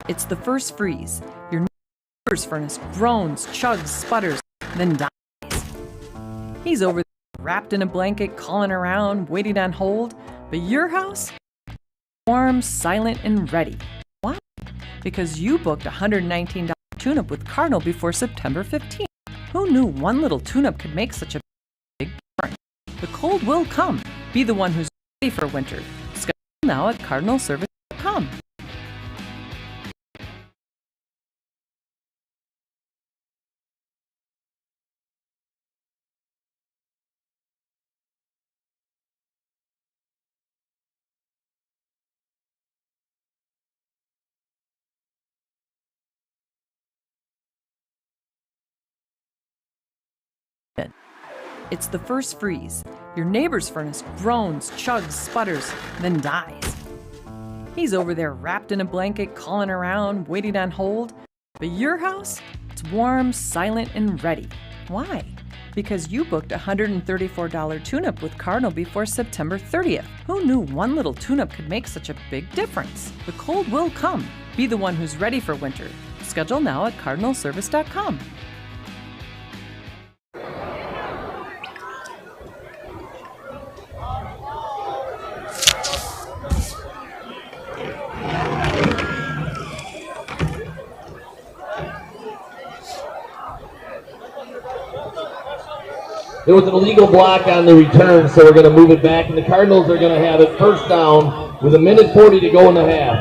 It's the first freeze. Your neighbor's furnace groans, chugs, sputters, then dies. He's over there wrapped in a blanket, calling around, waiting on hold. But your house? Warm, silent, and ready. Why? Because you booked a $119 tune-up with Cardinal before September 15th. Who knew one little tune-up could make such a big difference? The cold will come. Be the one who's ready for winter. Schedule now at cardinalservice.com. It's the first freeze. Your neighbor's furnace groans, chugs, sputters, then dies. He's over there wrapped in a blanket, calling around, waiting on hold. But your house? It's warm, silent, and ready. Why? Because you booked a $134 tune-up with Cardinal before September 30th. Who knew one little tune-up could make such a big difference? The cold will come. Be the one who's ready for winter. Schedule now at cardinalservice.com. There was an illegal block on the return, so we're going to move it back, and the Cardinals are going to have it first down with 1:40 to go in the half.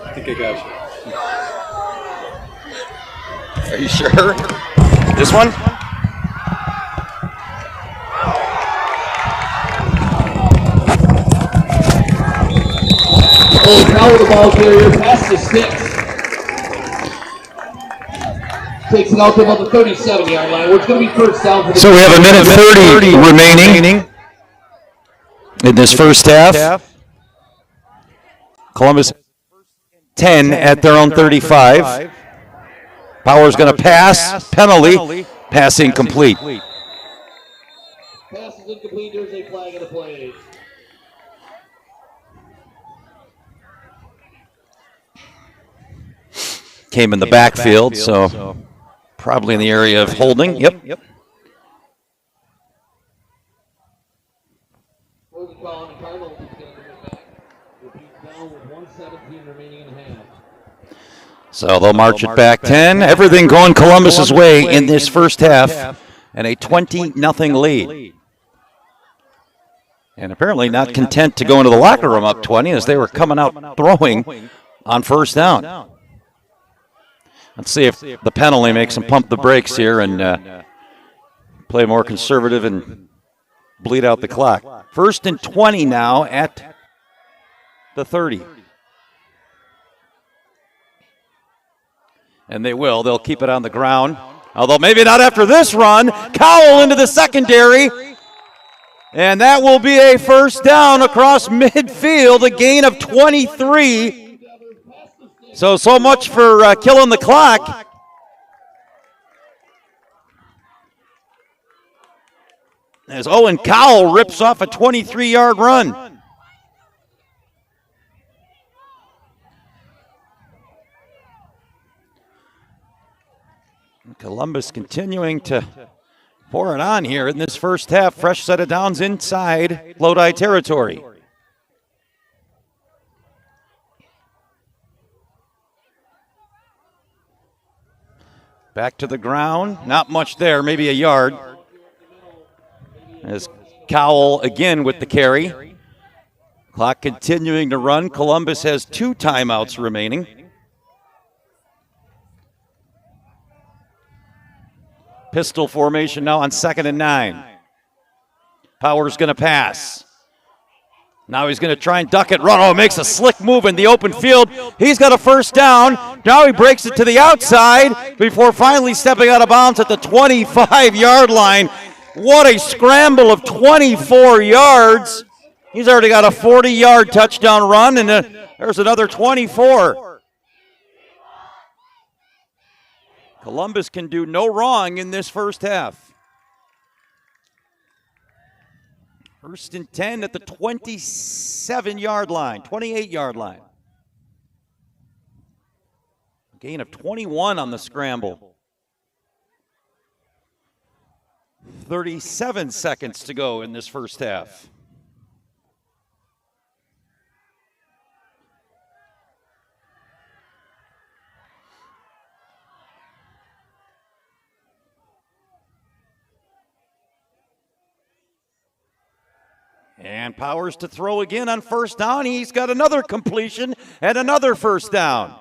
I think I got you. Are you sure? This one? Oh, now with the ball carrier past the sticks. Takes it out to about the 37-yard line, which is going to be first down for the So we have 1:30 remaining in this first half. Columbus 10 at their own 35. Power's going to pass, penalty, pass incomplete. Pass is incomplete, there's a flag of the play. Came in the backfield, so probably in the area of holding. Yep. So they'll march it back 10. Everything going Columbus's way in this first half, and a 20-0 lead. And apparently not content to go into the locker room up 20 as they were coming out throwing on first down. Let's see if the penalty makes them pump the brakes here and play more conservative and bleed out the clock. 1st and 20 now at the 30. And they will. They'll keep it on the ground. Although maybe not after this run. Cowell into the secondary. And that will be a first down across midfield, a gain of 23. So much for killing the clock. As Owen Cowell rips off a 23-yard run. Columbus continuing to pour it on here in this first half. Fresh set of downs inside Lodi territory. Back to the ground. Not much there, maybe a yard. As Cowell again with the carry. Clock continuing to run. Columbus has 2 timeouts remaining. Pistol formation now on 2nd and 9. Power's going to pass. Now he's going to try and duck it, run. Oh, makes a slick move in the open field. He's got a first down. Now he breaks it to the outside before finally stepping out of bounds at the 25-yard line. What a scramble of 24 yards. He's already got a 40-yard touchdown run, and there's another 24. Columbus can do no wrong in this first half. First and 10 at the 27-yard line, 28-yard line. Gain of 21 on the scramble. 37 seconds to go in this first half. And Powers to throw again on first down. He's got another completion and another first down.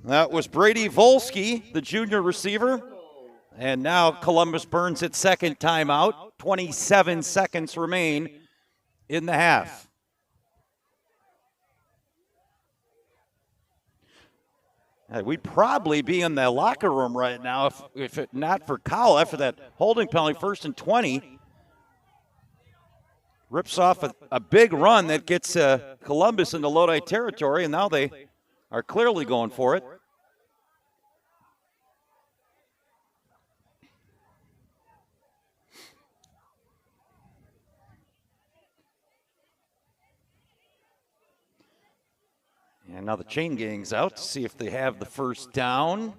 That was Brady Volsky, the junior receiver. And now Columbus burns its second timeout. 27 seconds remain in the half. We'd probably be in the locker room right now if it not for Cowell after that holding penalty, first and 20. Rips off a big run that gets Columbus into Lodi territory, and now they are clearly going for it. And now the chain gang's out to see if they have the first down,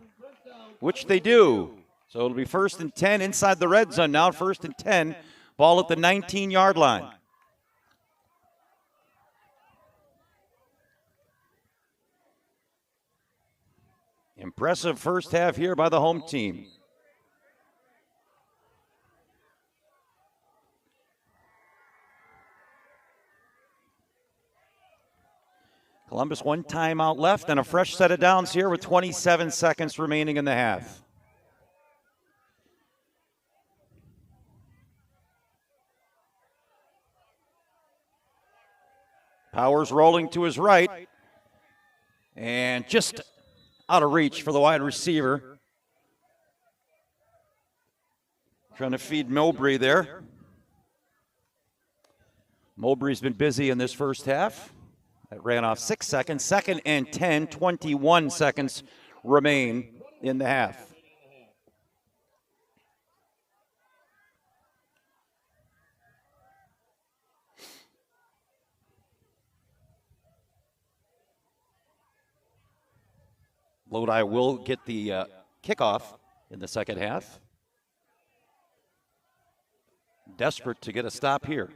which they do. So it'll be first and 10 inside the red zone now. First and 10, ball at the 19-yard line. Impressive first half here by the home team. Columbus one timeout left and a fresh set of downs here with 27 seconds remaining in the half. Powers rolling to his right and just out of reach for the wide receiver. Trying to feed Mowbray there. Mowbray's been busy in this first half. That ran off 6 seconds. Second and 10, 21 seconds remain in the half. Lodi will get the kickoff in the second half. Desperate to get a stop here.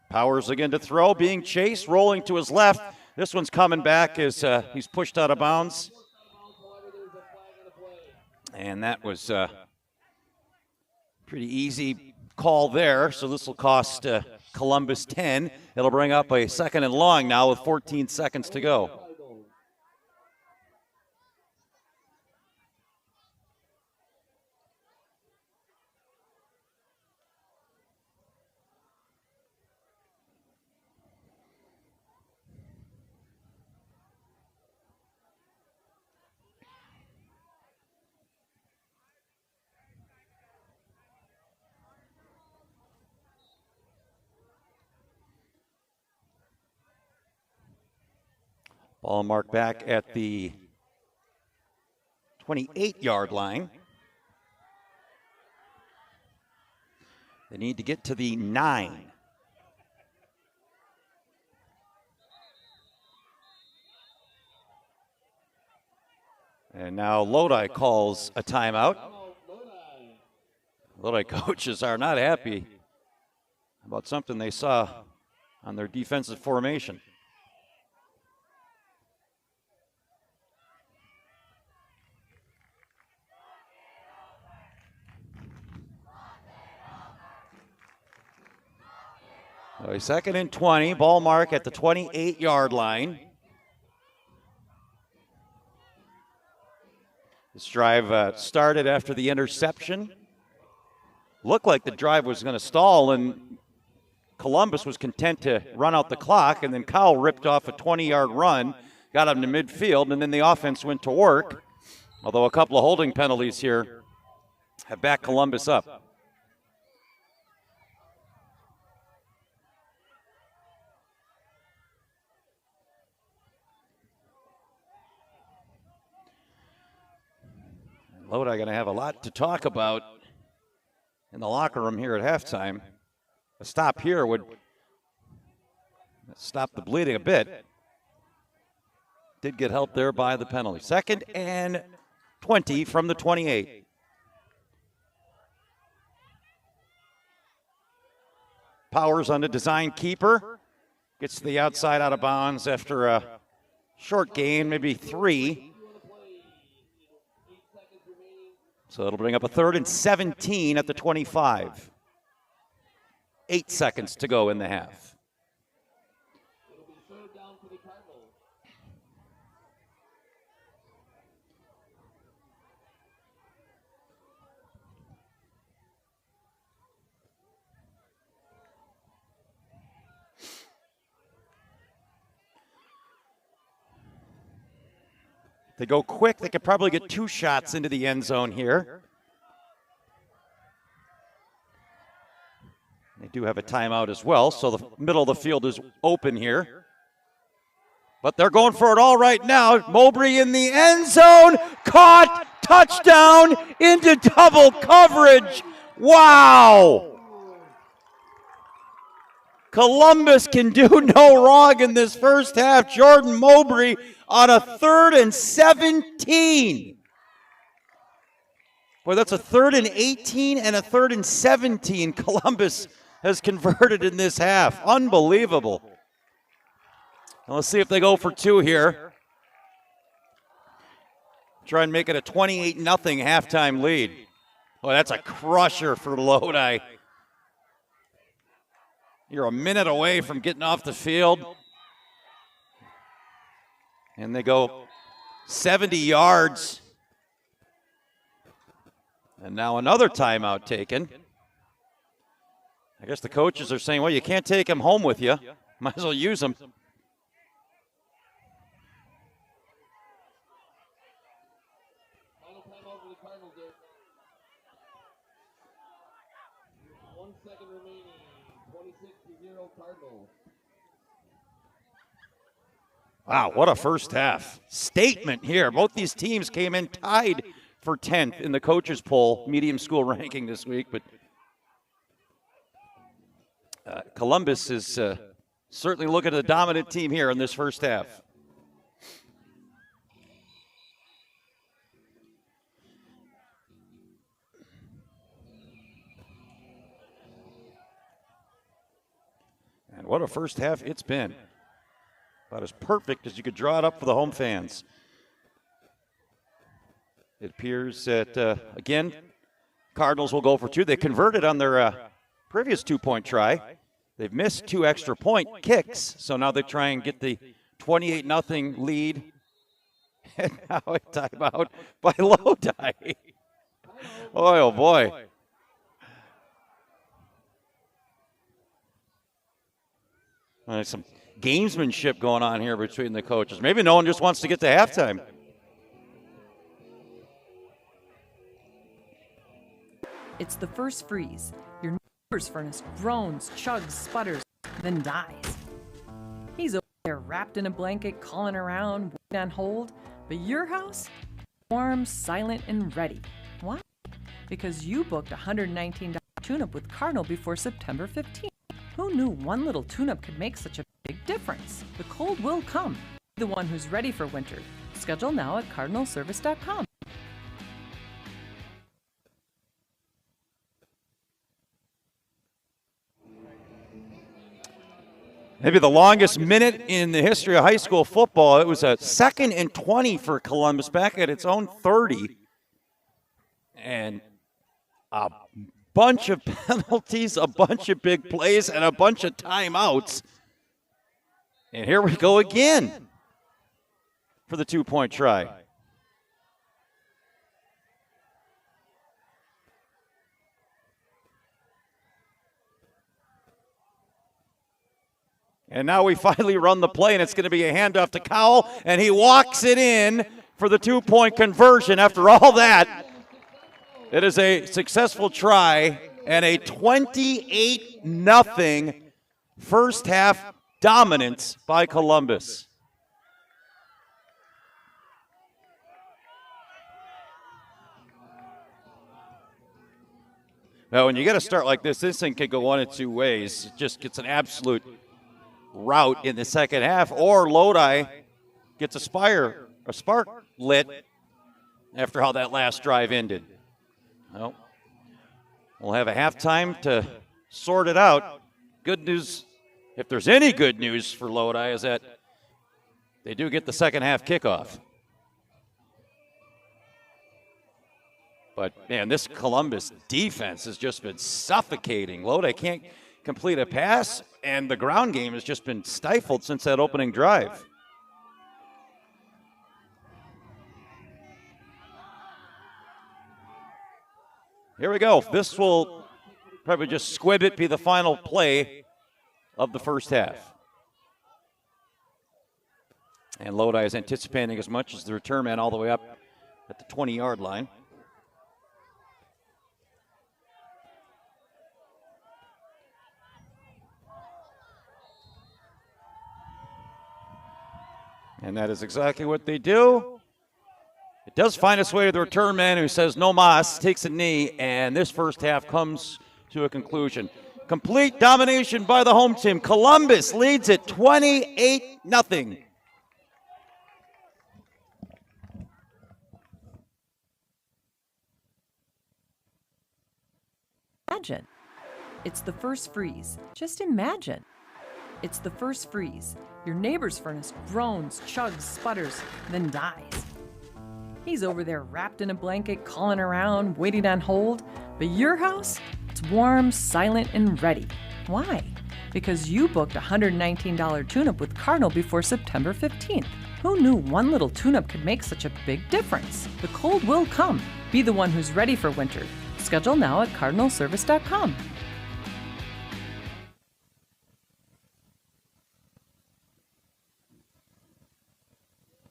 Powers again to throw, being chased, rolling to his left. This one's coming back as he's pushed out of bounds. And that was a pretty easy call there, so this will cost Columbus 10. It'll bring up a second and long now with 14 seconds to go. Ball marked back at the 28-yard line. They need to get to the 9. And now Lodi calls a timeout. Lodi coaches are not happy about something they saw on their defensive formation. So second and 20, ball mark at the 28-yard line. This drive started after the interception. Looked like the drive was going to stall, and Columbus was content to run out the clock, and then Cowell ripped off a 20-yard run, got him to midfield, and then the offense went to work. Although a couple of holding penalties here have backed Columbus up. Lodi going to have a lot to talk about in the locker room here at halftime. A stop here would stop the bleeding a bit. Did get help there by the penalty. 2nd and 20 from the 28. Powers on the design keeper. Gets to the outside out of bounds after a short gain, maybe 3. So it'll bring up a 3rd and 17 at the 25. 8 seconds to go in the half. They go quick, they could probably get 2 shots into the end zone here. They do have a timeout as well, so the middle of the field is open here. But they're going for it all right now. Mowbray in the end zone, caught, touchdown into double coverage. Wow! Columbus can do no wrong in this first half. Jordan Mowbray on a 3rd and 17. Boy, that's a 3rd and 18 and a 3rd and 17 Columbus has converted in this half. Unbelievable. Now let's see if they go for 2 here. Try and make it a 28-0 halftime lead. Oh, that's a crusher for Lodi. You're a minute away from getting off the field. And they go 70 yards. And now another timeout taken. I guess the coaches are saying, well, you can't take him home with you. Might as well use him. Final timeout for the Cardinals there. 1 second remaining. 26-0 Cardinals. Wow, what a first half. Statement here. Both these teams came in tied for 10th in the coaches poll, medium school ranking this week, but Columbus is certainly looking at the dominant team here in this first half. And what a first half it's been. About as perfect as you could draw it up for the home fans. It appears that, again, Cardinals will go for 2. They converted on their previous 2-point try. They've missed 2 extra point kicks, so now they try and get the 28-0 lead. And now a timeout by Lodi. Oh, boy. There's some gamesmanship going on here between the coaches. Maybe no one just wants to get to halftime. It's the first freeze. Your neighbor's furnace groans, chugs, sputters, then dies. He's over there wrapped in a blanket, calling around, waiting on hold. But your house? Warm, silent, and ready. Why? Because you booked a $119 tune-up with Cardinal before September 15th. Who knew one little tune-up could make such a big difference? The cold will come. Be the one who's ready for winter. Schedule now at cardinalservice.com. Maybe the longest minute in the history of high school football. It was a 2nd and 20 for Columbus back at its own 30. And a bunch of penalties, a bunch of big plays, and a bunch of timeouts. And here we go again for the 2-point try. And now we finally run the play, and it's going to be a handoff to Cowell, and he walks it in for the 2-point conversion after all that. It is a successful try and a 28-0 first half dominance by Columbus. Now, when you get a start like this thing could go one of two ways. It just gets an absolute rout in the second half, or Lodi gets a spark lit after how that last drive ended. Well, we'll have a halftime to sort it out. Good news, if there's any good news for Lodi, is that they do get the second half kickoff. But, man, this Columbus defense has just been suffocating. Lodi can't complete a pass, and the ground game has just been stifled since that opening drive. Here we go. This will probably just squib it, be the final play of the first half. And Lodi is anticipating as much as the return man all the way up at the 20-yard line. And that is exactly what they do. It does find its way to the return man who says no mas, takes a knee, and this first half comes to a conclusion. Complete domination by the home team. Columbus leads it 28-0. Imagine. It's the first freeze. Just imagine. It's the first freeze. Your neighbor's furnace groans, chugs, sputters, then dies. He's over there wrapped in a blanket, calling around, waiting on hold. But your house, it's warm, silent, and ready. Why? Because you booked a $119 tune-up with Cardinal before September 15th. Who knew one little tune-up could make such a big difference? The cold will come. Be the one who's ready for winter. Schedule now at cardinalservice.com.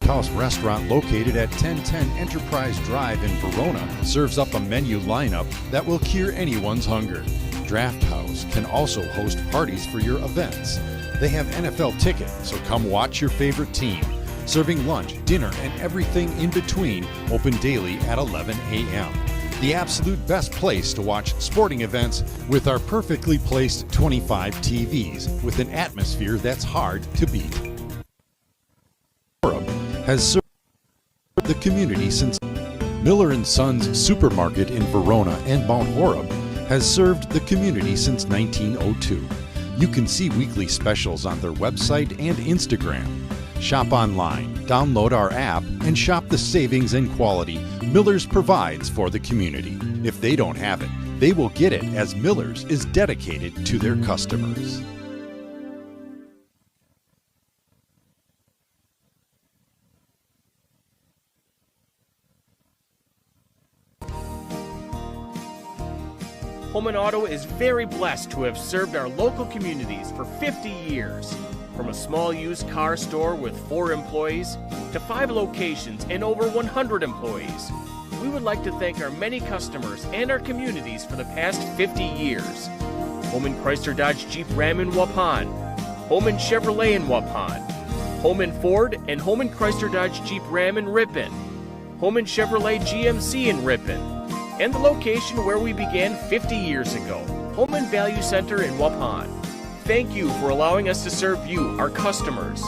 House restaurant located at 1010 Enterprise Drive in Verona serves up a menu lineup that will cure anyone's hunger. Draft House can also host parties for your events. They have NFL tickets, so come watch your favorite team. Serving lunch, dinner, and everything in between, open daily at 11 a.m. The absolute best place to watch sporting events with our perfectly placed 25 TVs with an atmosphere that's hard to beat. Has served the community since Miller & Sons Supermarket in Verona and Mount Horeb has served the community since 1902. You can see weekly specials on their website and Instagram. Shop online, download our app, and shop the savings and quality Miller's provides for the community. If they don't have it, they will get it, as Miller's is dedicated to their customers. Holman Auto is very blessed to have served our local communities for 50 years. From a small used car store with 4 employees to 5 locations and over 100 employees, we would like to thank our many customers and our communities for the past 50 years. Holman Chrysler Dodge Jeep Ram in Waupun, Holman Chevrolet in Waupun, Holman Ford and Holman Chrysler Dodge Jeep Ram in Ripon, Holman Chevrolet GMC in Ripon, and the location where we began 50 years ago, Holman Value Center in Waupun. Thank you for allowing us to serve you, our customers.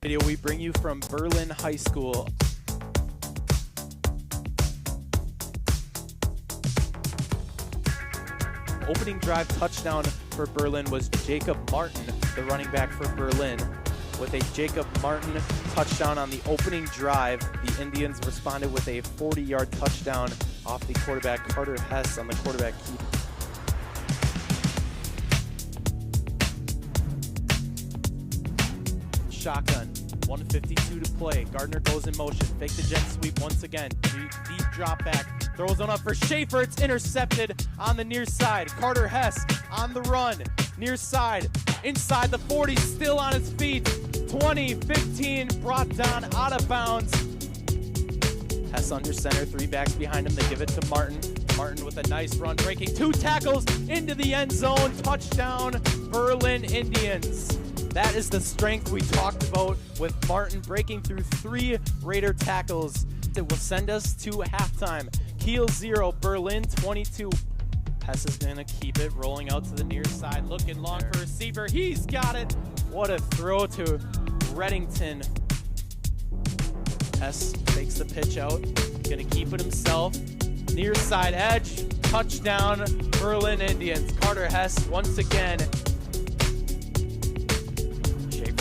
Radio we bring you from Berlin High School. Opening drive touchdown for Berlin was Jacob Martin, the running back for Berlin. With a Jacob Martin touchdown on the opening drive, the Indians responded with a 40-yard touchdown off the quarterback Carter Hess on the quarterback keeper. Shotgun. 1:52 to play. Gardner goes in motion. Fake the jet sweep once again. Deep drop back. Throws one up for Schaefer. It's intercepted on the near side. Carter Hess on the run. Near side. Inside the 40. Still on his feet. 20, 15. Brought down out of bounds. Hess under center. 3 backs behind him. They give it to Martin. Martin with a nice run. Breaking 2 tackles into the end zone. Touchdown, Berlin Indians. That is the strength we talked about with Martin breaking through 3 Raider tackles. It will send us to halftime. Kiel 0, Berlin 22. Hess is going to keep it, rolling out to the near side, looking long for receiver. He's got it. What a throw to Reddington. Hess takes the pitch out, going to keep it himself. Near side edge, touchdown, Berlin Indians. Carter Hess once again.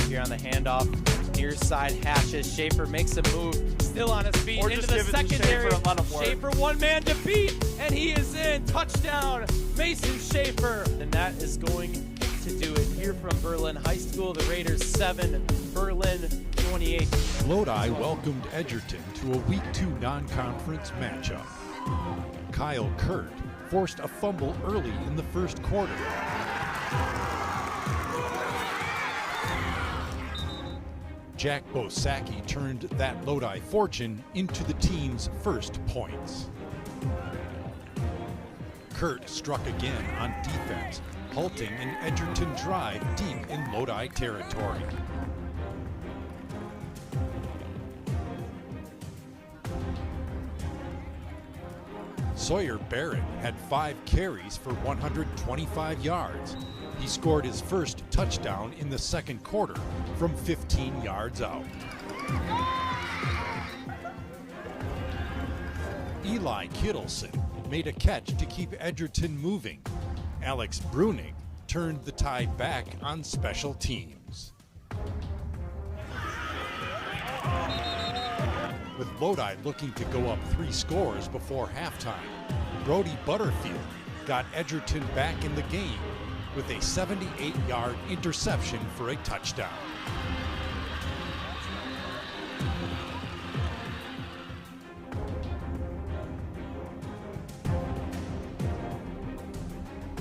Here on the handoff, near side hashes. Schaefer makes a move, still on his feet, or into the secondary. Schaefer one man to beat, and he is in. Touchdown, Mason Schaefer. And that is going to do it here from Berlin High School. The Raiders 7, Berlin 28. Lodi welcomed Edgerton to a Week 2 non-conference matchup. Kyle Kurt forced a fumble early in the first quarter. Jack Bosacki turned that Lodi fortune into the team's first points. Kurt struck again on defense, halting an Edgerton drive deep in Lodi territory. Sawyer Barrett had 5 carries for 125 yards. He scored his first touchdown in the second quarter from 15 yards out. Eli Kittleson made a catch to keep Edgerton moving. Alex Bruning turned the tide back on special teams. With Lodi looking to go up 3 scores before halftime, Brody Butterfield got Edgerton back in the game with a 78-yard interception for a touchdown.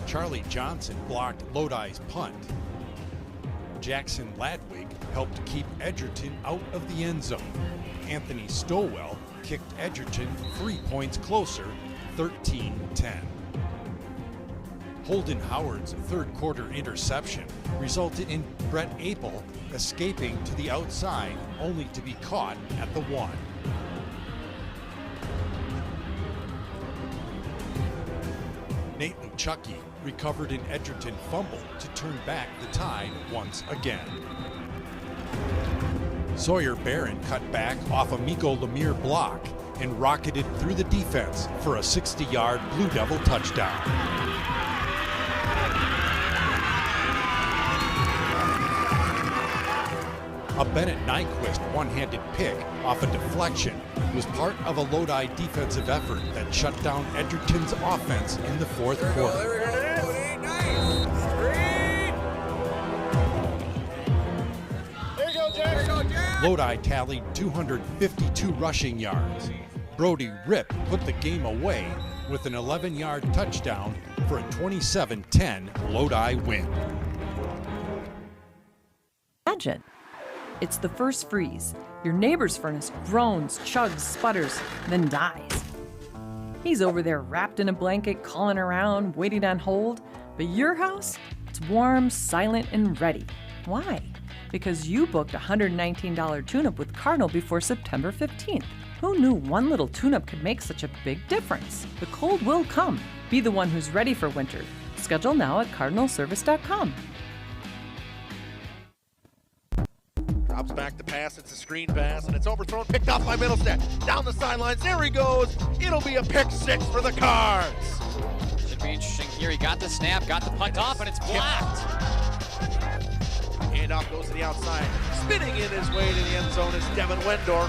Charlie Johnson blocked Lodi's punt. Jackson Ladwig helped keep Edgerton out of the end zone. Anthony Stowell kicked Edgerton 3 points closer, 13-10. Holden Howard's third quarter interception resulted in Brett Apel escaping to the outside, only to be caught at the 1. Nate Luchecki recovered an Edgerton fumble to turn back the tide once again. Sawyer Barron cut back off a Miko Lemire block and rocketed through the defense for a 60-yard Blue Devil touchdown. A Bennett Nyquist one-handed pick off a deflection was part of a Lodi defensive effort that shut down Edgerton's offense in the fourth quarter. Lodi tallied 252 rushing yards. Brody Ripp put the game away with an 11-yard touchdown for a 27-10 Lodi win. Imagine. It's the first freeze. Your neighbor's furnace groans, chugs, sputters, then dies. He's over there wrapped in a blanket, calling around, waiting on hold. But your house, it's warm, silent, and ready. Why? Because you booked a $119 tune-up with Cardinal before September 15th. Who knew one little tune-up could make such a big difference? The cold will come. Be the one who's ready for winter. Schedule now at cardinalservice.com. Drops back the pass, it's a screen pass, and it's overthrown, picked off by Middlestead. Down the sidelines, there he goes. It'll be a pick 6 for the Cards. Should be interesting here. He got the snap, got the punt off, and it's blocked. Handoff goes to the outside. Spinning in his way to the end zone is Devin Wendorf.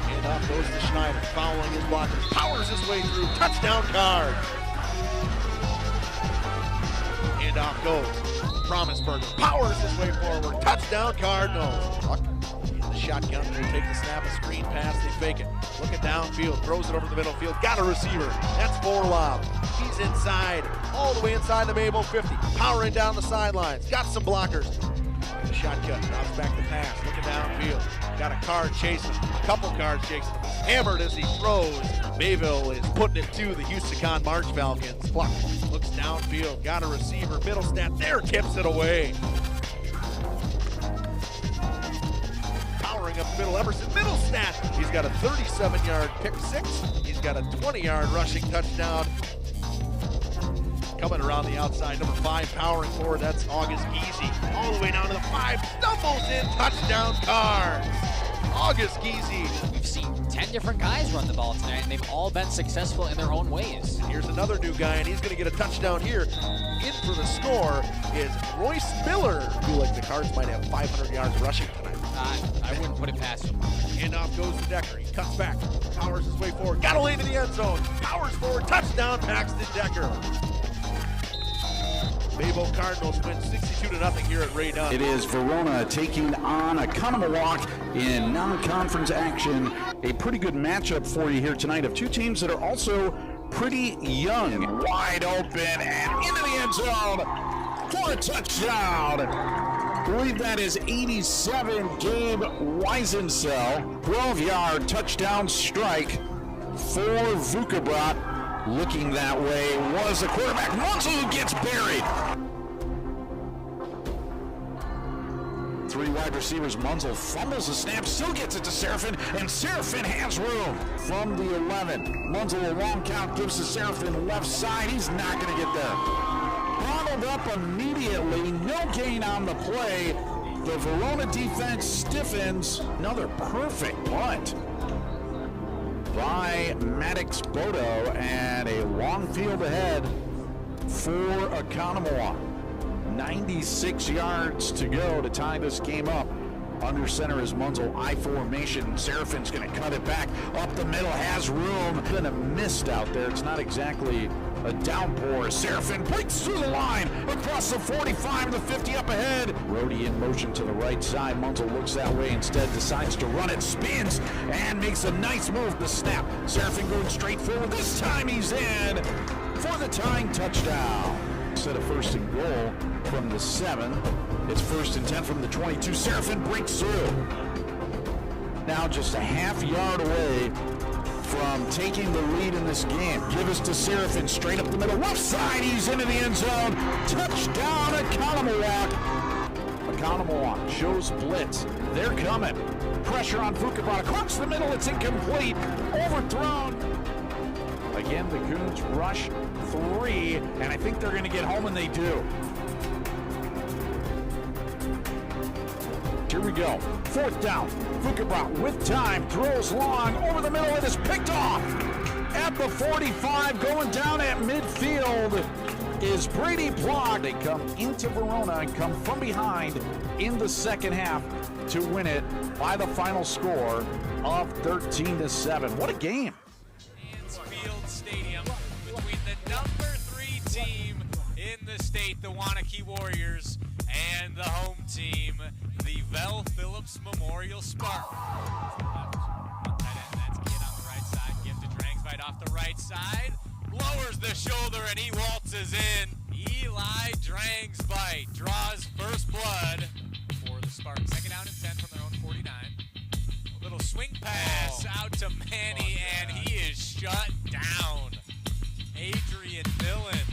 Handoff goes to Schneider, following his blockers. Powers his way through. Touchdown Cards. Handoff Handoff goes. Promisberger powers his way forward. Touchdown, Cardinals. Luck in the shotgun. They take the snap, a screen pass, they fake it. Looking downfield, throws it over the middle field. Got a receiver. That's Vorlov. He's inside, all the way inside the Mayville 50. Powering down the sidelines. Got some blockers. The shotgun, drops back the pass. Looking downfield. Got a card chasing. A couple cards chasing. Hammered as he throws. Mayville is putting it to the Houston March Falcons. Pluck looks downfield. Got a receiver. Middlestat there, tips it away. Powering up the middle, Emerson Middlestat. He's got a 37-yard pick six. He's got a 20-yard rushing touchdown. Coming around the outside, number 5 powering forward, that's August Geezy. All the way down to the 5, stumbles in, touchdown Cards. August Geezy. We've seen 10 different guys run the ball tonight, and they've all been successful in their own ways. Here's another new guy, and he's going to get a touchdown here. In for the score is Royce Miller. I feel like the Cards might have 500 yards rushing tonight. I wouldn't put it past him. Handoff goes to Decker. He cuts back, powers his way forward. Got a lane to the end zone. Powers forward, touchdown, Paxton Decker. Mayville Cardinals win 62-0 here at Ray Dunn. It is Verona taking on Economawalk in non-conference action. A pretty good matchup for you here tonight of two teams that are also pretty young. Wide open and into the end zone for a touchdown. I believe that is 87, Gabe Weisensell. 12-yard touchdown strike for Vukabrat. Looking that way was the quarterback. Munsell gets buried. 3 wide receivers. Munsell fumbles the snap, still gets it to Serafin, and Serafin has room from the 11. Munsell a long count gives to Serafin left side. He's not going to get there. Bottled up immediately. No gain on the play. The Verona defense stiffens. Another perfect punt by Maddox Bodo, and a long field ahead for Economawalk. 96 yards to go to tie this game up. Under center is Munsell, I formation. Serafin's going to cut it back up the middle, has room. Been a mist out there. It's not exactly a downpour. Serafin breaks through the line across the 45, the 50 up ahead. Rhodey in motion to the right side. Munsell looks that way instead, decides to run it, spins, and makes a nice move. The snap. Serafin going straight forward. This time he's in for the tying touchdown. Instead of first and goal from the 7, it's first and 10 from the 22. Serafin breaks through. Now just a half yard away from taking the lead in this game. Give us to Serafin, straight up the middle, left side, he's into the end zone. Touchdown, Economawalk. Economawalk shows blitz. They're coming. Pressure on Vukabrat across the middle, it's incomplete. Overthrown. Again, the Goons rush 3, and I think they're going to get home, and they do. Here we go. 4th down. Vukabrat with time, throws long, over the middle, it is picked off. At the 45, going down at midfield is Brady Plog. They come into Verona and come from behind in the second half to win it by the final score of 13-7. What a game. Stadium between the number 3 team in the state, the Wanaki Warriors, and the home team, the Vel Phillips Memorial Spartans. That's Kid on the right side. Gift to Drangsvite off the right side. Lowers the shoulder and he waltzes in. Eli Drangsvite draws first blood for the Spartans. Second down and 10 from their own 49. A little swing pass out to Manny, and he is shut down. Adrian Millen.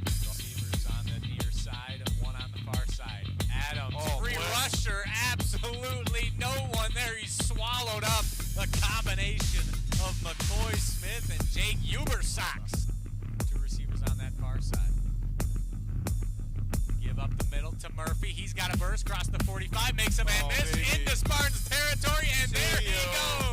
Receivers on the near side, one on the far side. Adams, free rusher, absolutely no one there. He's swallowed up. A combination of McCoy Smith and Jake Ubersocks. 2 receivers on that far side. Give up the middle to Murphy. He's got a burst, cross the 45, makes a man miss into Spartans territory, and there he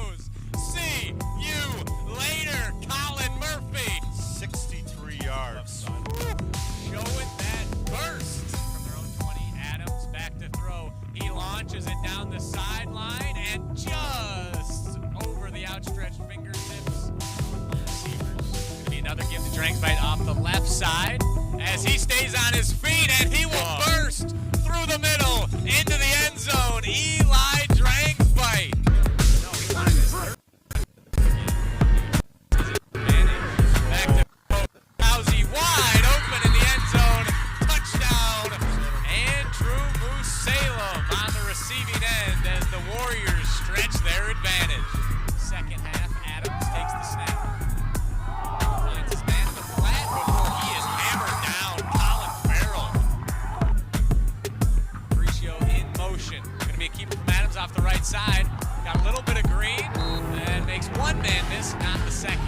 goes. See you later, Colin Murphy. 63 yards. Showing that burst from their own 20. Adams back to throw. He launches it down the sideline and just over the outstretched fingertips. Receivers. Gonna be another give to Drangsvite off the left side. as he stays on his feet, and he will burst through the middle into the end zone. Eli Drangsbite. Back to Rousey, wide open in the end zone. Touchdown. Andrew Musalem on the receiving end as the Warriors stretch their advantage. Second half, Adams takes the snap. Finds his man in the flat before he is hammered down. Colin Farrell. Appreciate in motion. Going to be a keeper from Adams off the right side. Got a little bit of green and makes one man miss, not the second.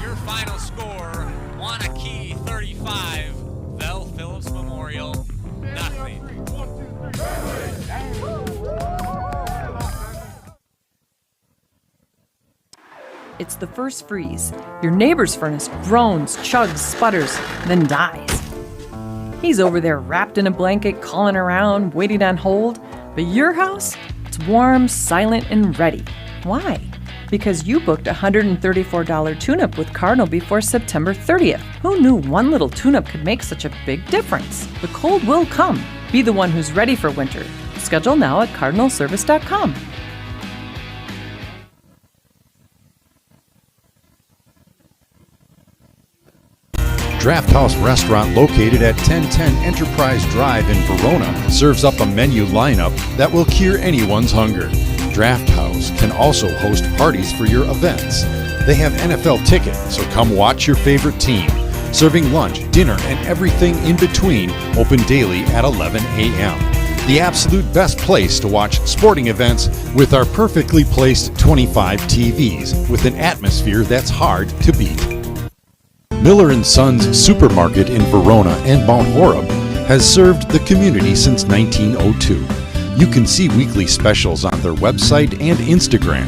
Your final score, Wanaki 35, Bell Phillips Memorial, nothing. It's the first freeze. Your neighbor's furnace groans, chugs, sputters, then dies. He's over there wrapped in a blanket, calling around, waiting on hold. But your house, it's warm, silent, and ready. Why? Because you booked a $134 tune-up with Cardinal before September 30th. Who knew one little tune-up could make such a big difference? The cold will come. Be the one who's ready for winter. Schedule now at cardinalservice.com. Draft House Restaurant, located at 1010 Enterprise Drive in Verona, serves up a menu lineup that will cure anyone's hunger. Draft House can also host parties for your events. They have NFL tickets, so come watch your favorite team. Serving lunch, dinner, and everything in between, open daily at 11 a.m. The absolute best place to watch sporting events with our perfectly placed 25 TVs with an atmosphere that's hard to beat. Miller & Sons Supermarket in Verona and Mount Horeb has served the community since 1902. You can see weekly specials on their website and Instagram.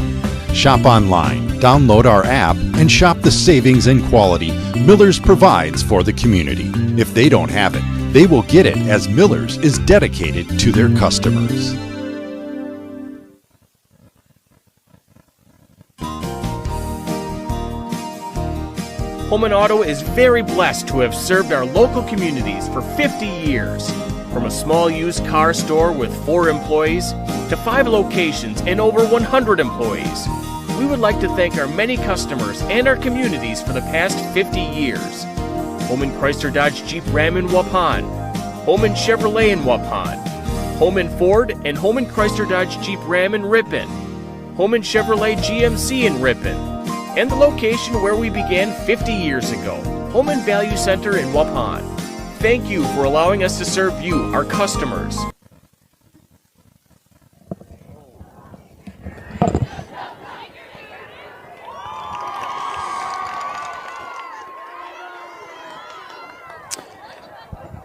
Shop online, download our app, and shop the savings and quality Miller's provides for the community. If they don't have it, they will get it, as Miller's is dedicated to their customers. Holman Auto is very blessed to have served our local communities for 50 years. From a small used car store with 4 employees to 5 locations and over 100 employees, we would like to thank our many customers and our communities for the past 50 years. Holman Chrysler Dodge Jeep Ram in Waupun, Holman Chevrolet in Waupun, Holman Ford and Holman Chrysler Dodge Jeep Ram in Ripon, Holman Chevrolet GMC in Ripon, and the location where we began 50 years ago, Holman Value Center in Waupun. Thank you for allowing us to serve you, our customers.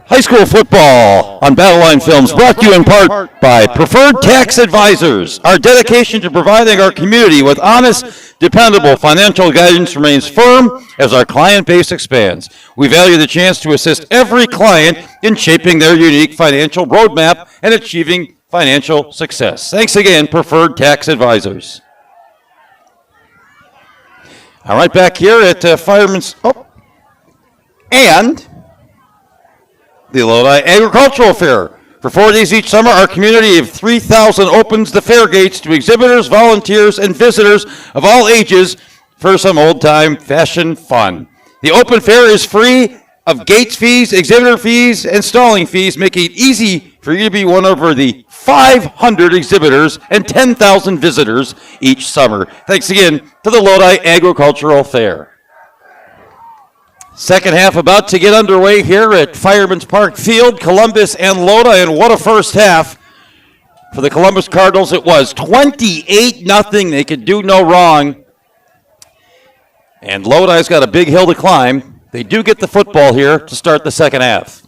High school football on Battleline Films, brought to you in part by Preferred Tax Advisors. Our dedication to providing our community with honest, dependable financial guidance remains firm as our client base expands. We value the chance to assist every client in shaping their unique financial roadmap and achieving financial success. Thanks again, Preferred Tax Advisors. All right, back here at Fireman's... and the Lodi Agricultural Fair. For 4 days each summer, our community of 3,000 opens the fair gates to exhibitors, volunteers, and visitors of all ages for some old-time fashion fun. The open fair is free of gates fees, exhibitor fees, and stalling fees, making it easy for you to be one of the 500 exhibitors and 10,000 visitors each summer. Thanks again to the Lodi Agricultural Fair. Second half about to get underway here at Fireman's Park Field, Columbus and Lodi, and what a first half for the Columbus Cardinals it was. 28-0, they could do no wrong. And Lodi's got a big hill to climb. They do get the football here to start the second half.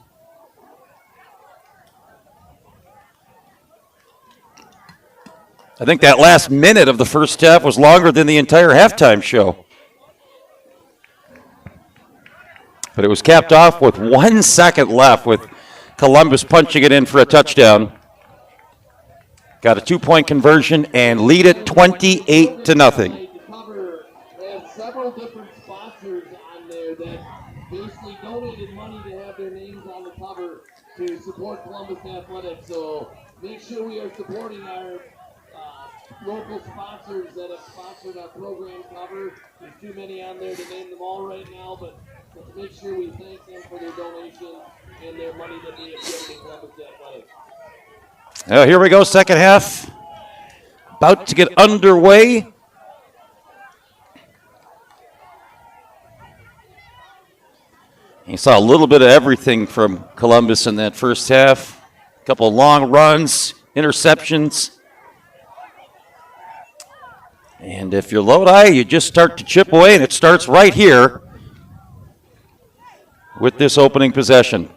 I think that last minute of the first half was longer than the entire halftime show. But it was capped off with 1 second left, with Columbus punching it in for a touchdown. Got a 2-point conversion and lead it 28-0. They have several different sponsors on there that basically donated money to have their names on the cover to support Columbus Athletics. So make sure we are supporting our local sponsors that have sponsored our program cover. There's too many on there to name them all right now, but let's make sure we thank them for their donation and their money that they have given to Columbus Athletics. Here we go, second half. About to get underway. You saw a little bit of everything from Columbus in that first half. A couple of long runs, interceptions. And if you're Lodi, you just start to chip away, and it starts right here with this opening possession.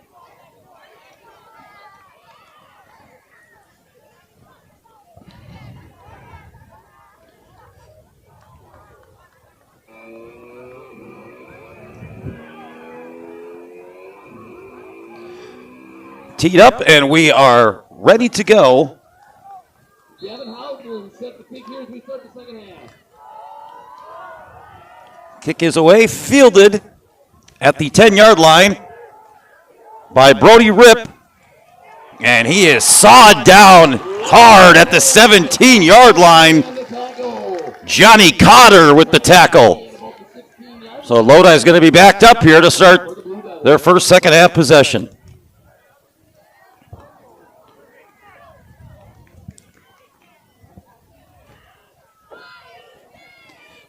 Teed up, and we are ready to go. Gavin Houseland set the kick here as we start the second half. Kick is away, fielded at the 10-yard line by Brody Rip, and he is sawed down hard at the 17-yard line. Johnny Cotter with the tackle. So Lodi is going to be backed up here to start their first second half possession.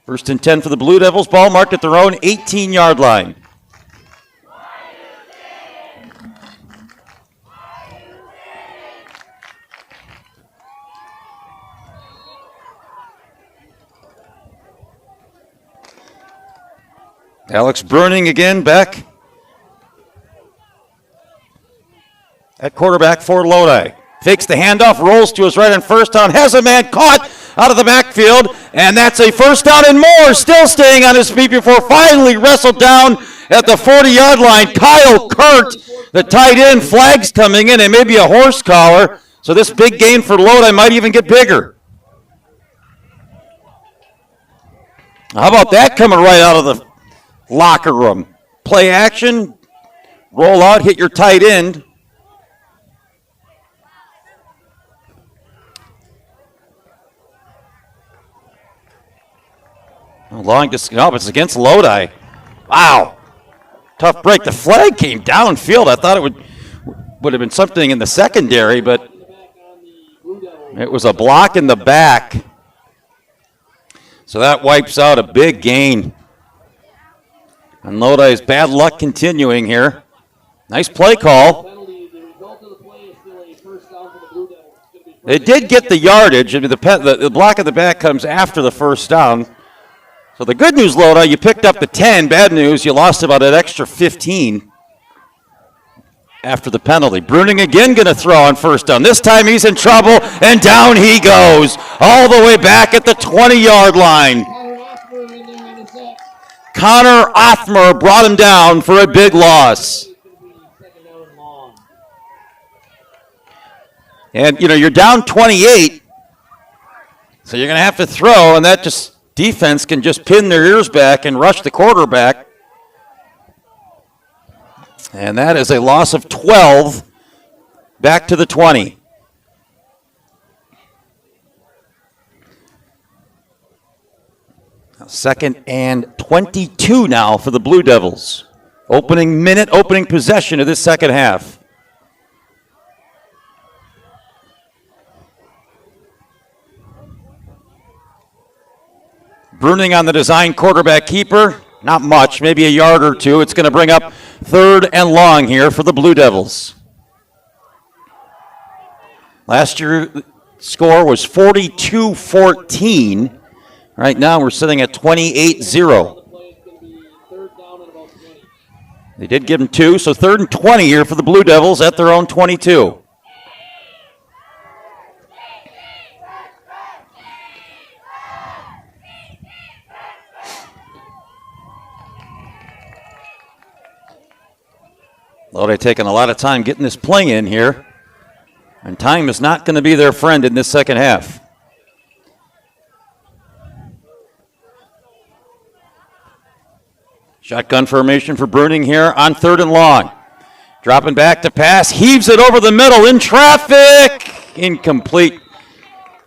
First and 10 for the Blue Devils. Ball marked at their own 18-yard line. Alex Bruning again back at quarterback for Lodi. Fakes the handoff, rolls to his right on first down, has a man caught out of the backfield, and that's a first down and more, still staying on his feet before finally wrestled down at the 40-yard line. Kyle Kurt, the tight end, flags coming in, and maybe a horse collar, so this big gain for Lodi might even get bigger. How about that coming right out of the locker room? Play action, roll out, hit your tight end. Long distance, no, it's against Lodi. Wow. Tough break. The flag came downfield. I thought it would have been something in the secondary, but it was a block in the back. So that wipes out a big gain. And Lodi's bad luck continuing here. Nice play call. They did get the yardage. I mean, the block in the back comes after the first down. So the good news, Lodi, you picked up the 10. Bad news, you lost about an extra 15 after the penalty. Bruning again going to throw on first down. This time he's in trouble, and down he goes, all the way back at the 20-yard line. Connor Othmer brought him down for a big loss. And, you know, you're down 28, so you're going to have to throw, and that just... Defense can just pin their ears back and rush the quarterback. And that is a loss of 12 back to the 20. Second and 22 now for the Blue Devils. Opening possession of this second half. Bruning on the design quarterback keeper. Not much, maybe a yard or two. It's going to bring up third and long here for the Blue Devils. Last year, the score was 42-14. Right now, we're sitting at 28-0. They did give them two, so third and 20 here for the Blue Devils at their own 22. Lodi taking a lot of time getting this play in here, and time is not going to be their friend in this second half. Shotgun formation for Bruning here on 3rd and long. Dropping back to pass, heaves it over the middle in traffic. Incomplete.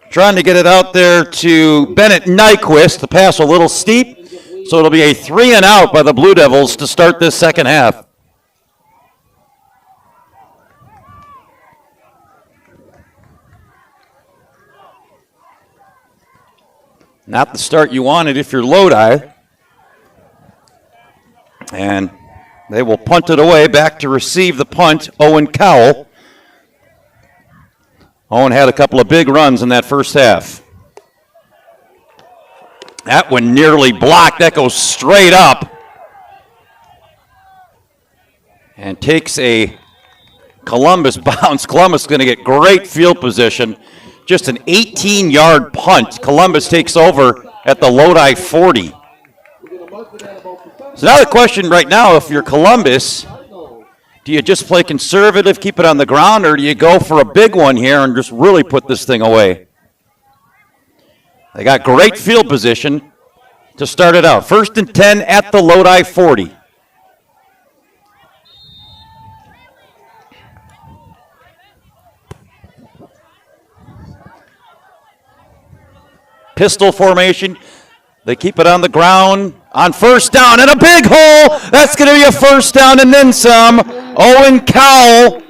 Trying to get it out there to Bennett Nyquist. The pass a little steep, so it'll be a 3 and out by the Blue Devils to start this second half. Not the start you wanted if you're Lodi. And they will punt it away. Back to receive the punt, Owen Cowell. Owen had a couple of big runs in that first half. That one nearly blocked. That goes straight up. And takes a Columbus bounce. Columbus is going to get great field position. Just an 18-yard punt. Columbus takes over at the Lodi 40. So now the question right now, if you're Columbus, do you just play conservative, keep it on the ground, or do you go for a big one here and just really put this thing away? They got great field position to start it out. 1st and 10 at the Lodi 40. Pistol formation. They keep it on the ground on 1st down, and a big hole. That's going to be a 1st down and then some. Owen Cowell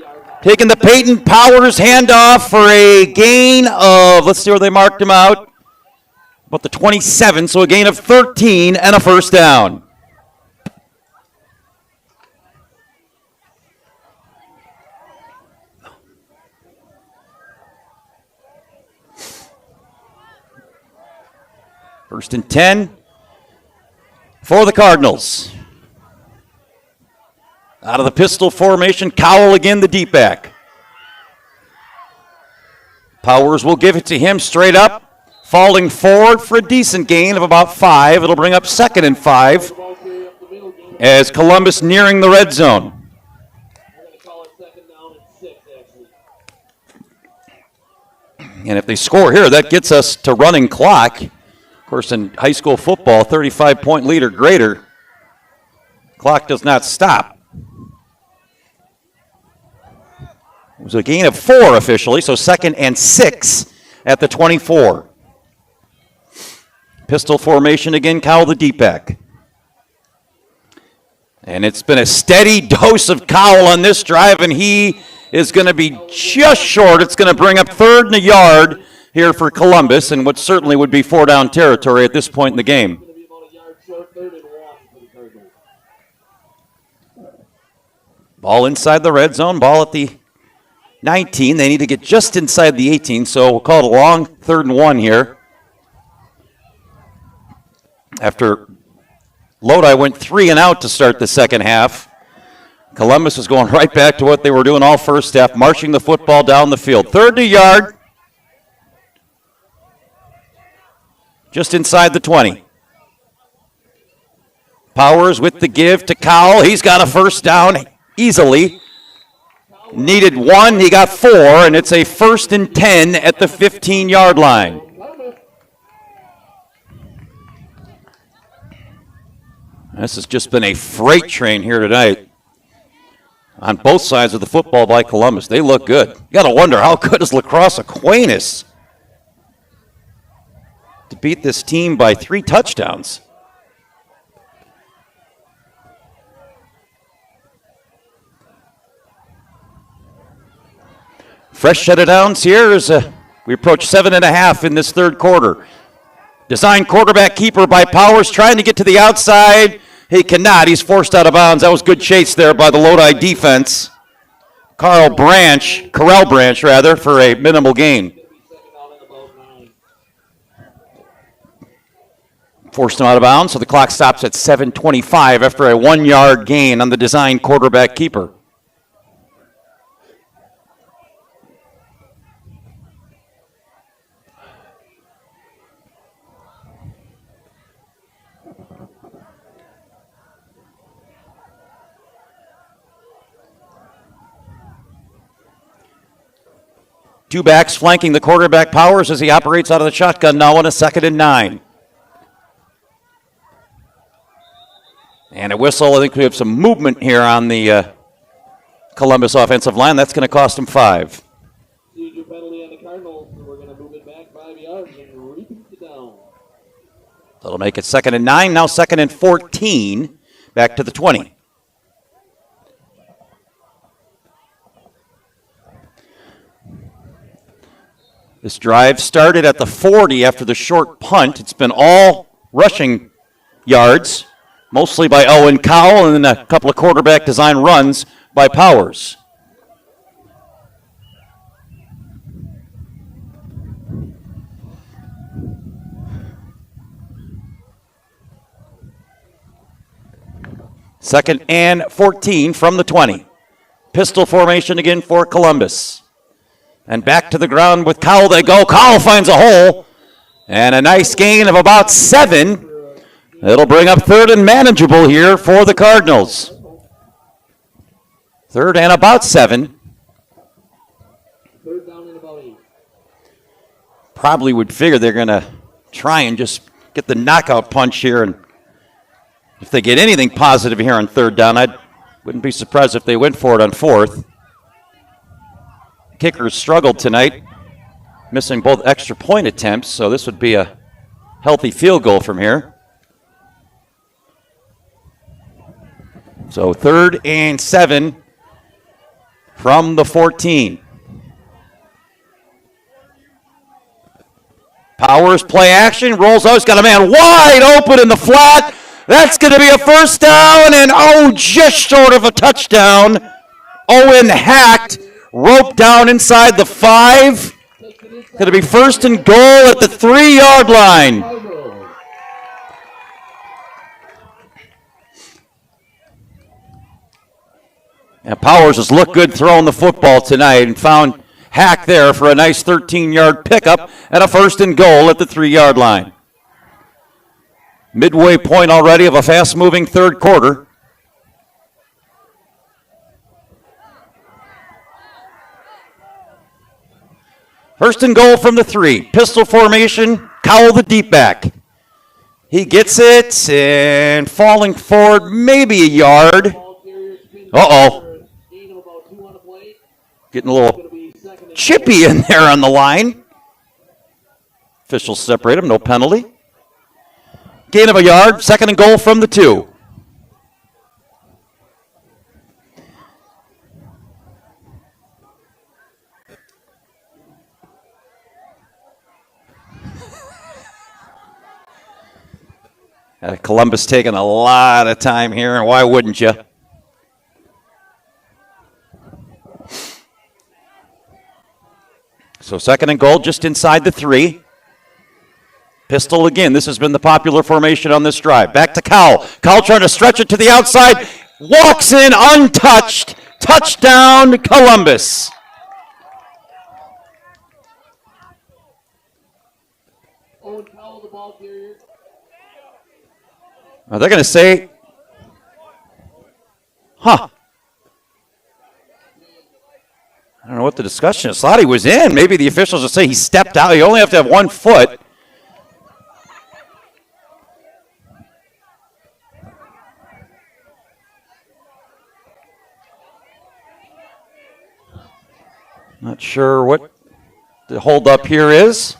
taking the Peyton Powers handoff for a gain of, let's see where they marked him out, about the 27, so a gain of 13 and a 1st down. First and 10 for the Cardinals. Out of the pistol formation, Cowell again, the deep back. Powers will give it to him straight up, falling forward for a decent gain of about 5. It'll bring up 2nd and 5 as Columbus nearing the red zone. And if they score here, that gets us to running clock. Of course, in high school football, 35-point lead or greater, clock does not stop. It was a gain of 4 officially, so 2nd and 6 at the 24. Pistol formation again, Cowell the deep back. And it's been a steady dose of Cowell on this drive, and he is going to be just short. It's going to bring up 3rd and a yard here for Columbus, and what certainly would be 4-down territory at this point in the game. Ball inside the red zone, ball at the 19. They need to get just inside the 18, so we'll call it a long 3rd and 1 here. After Lodi went 3 and out to start the second half, Columbus is going right back to what they were doing all first half, marching the football down the field. 3rd and a yard. Just inside the 20. Powers with the give to Cowell. He's got a 1st down easily. Needed 1, he got 4, and it's a 1st and 10 at the 15-yard line. This has just been a freight train here tonight on both sides of the football by Columbus. They look good. You got to wonder, how good is La Crosse Aquinas to beat this team by 3 touchdowns? Fresh set of downs here as we approach 7.5 in this 3rd quarter. Design quarterback keeper by Powers, trying to get to the outside. He cannot. He's forced out of bounds. That was good chase there by the Lodi defense. Carl Branch for a minimal gain. Forced him out of bounds, so the clock stops at 7:25 after a 1-yard gain on the design quarterback keeper. Two backs flanking the quarterback Powers as he operates out of the shotgun now on a 2nd and 9. And a whistle. I think we have some movement here on the Columbus offensive line. That's going to cost them 5. Procedure penalty on the Cardinals, so we're going to move it back 5 yards and repeat the down. That'll make it 2nd and 9. Now 2nd and 14. Back to the 20. This drive started at the 40 after the short punt. It's been all rushing yards, mostly by Owen Cowell, and then a couple of quarterback design runs by Powers. Second and 14 from the 20. Pistol formation again for Columbus. And back to the ground with Cowell they go. Cowell finds a hole. And a nice gain of about 7. It'll bring up 3rd and manageable here for the Cardinals. 3rd and about 7. 3rd down and about 8. Probably would figure they're going to try and just get the knockout punch here. And if they get anything positive here on 3rd down, I wouldn't be surprised if they went for it on 4th. Kickers struggled tonight, missing both extra point attempts, so this would be a healthy field goal from here. So 3rd and 7 from the 14. Powers play action, rolls out, he's got a man wide open in the flat. That's going to be a 1st down, and just short of a touchdown. Owen hacked, roped down inside the 5. Going to be 1st and goal at the 3-yard line. And Powers has looked good throwing the football tonight and found Hack there for a nice 13-yard pickup and a 1st and goal at the 3-yard line. Midway point already of a fast-moving 3rd quarter. First and goal from the 3. Pistol formation, Cowell the deep back. He gets it, and falling forward maybe a yard. Uh-oh. Getting a little chippy in there on the line. Officials separate him, no penalty. Gain of a yard, 2nd and goal from the 2. Columbus taking a lot of time here, and why wouldn't you? So 2nd and goal just inside the 3. Pistol again. This has been the popular formation on this drive. Back to Cowell. Cowell trying to stretch it to the outside. Walks in untouched. Touchdown, Columbus. Owen Cowell, the ball carrier. Are they going to say, I don't know what the discussion is. Thought he was in. Maybe the officials will say he stepped out. You only have to have 1 foot. Not sure what the holdup here is.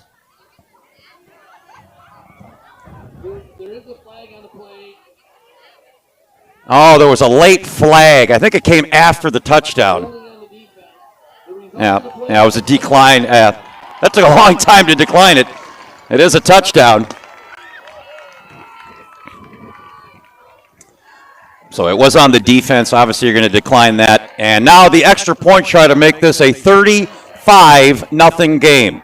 There is a flag on the play. Oh, there was a late flag. I think it came after the touchdown. Yeah, it was a decline. That took a long time to decline it. It is a touchdown. So it was on the defense. Obviously, you're going to decline that. And now the extra point try to make this a 35-0 game.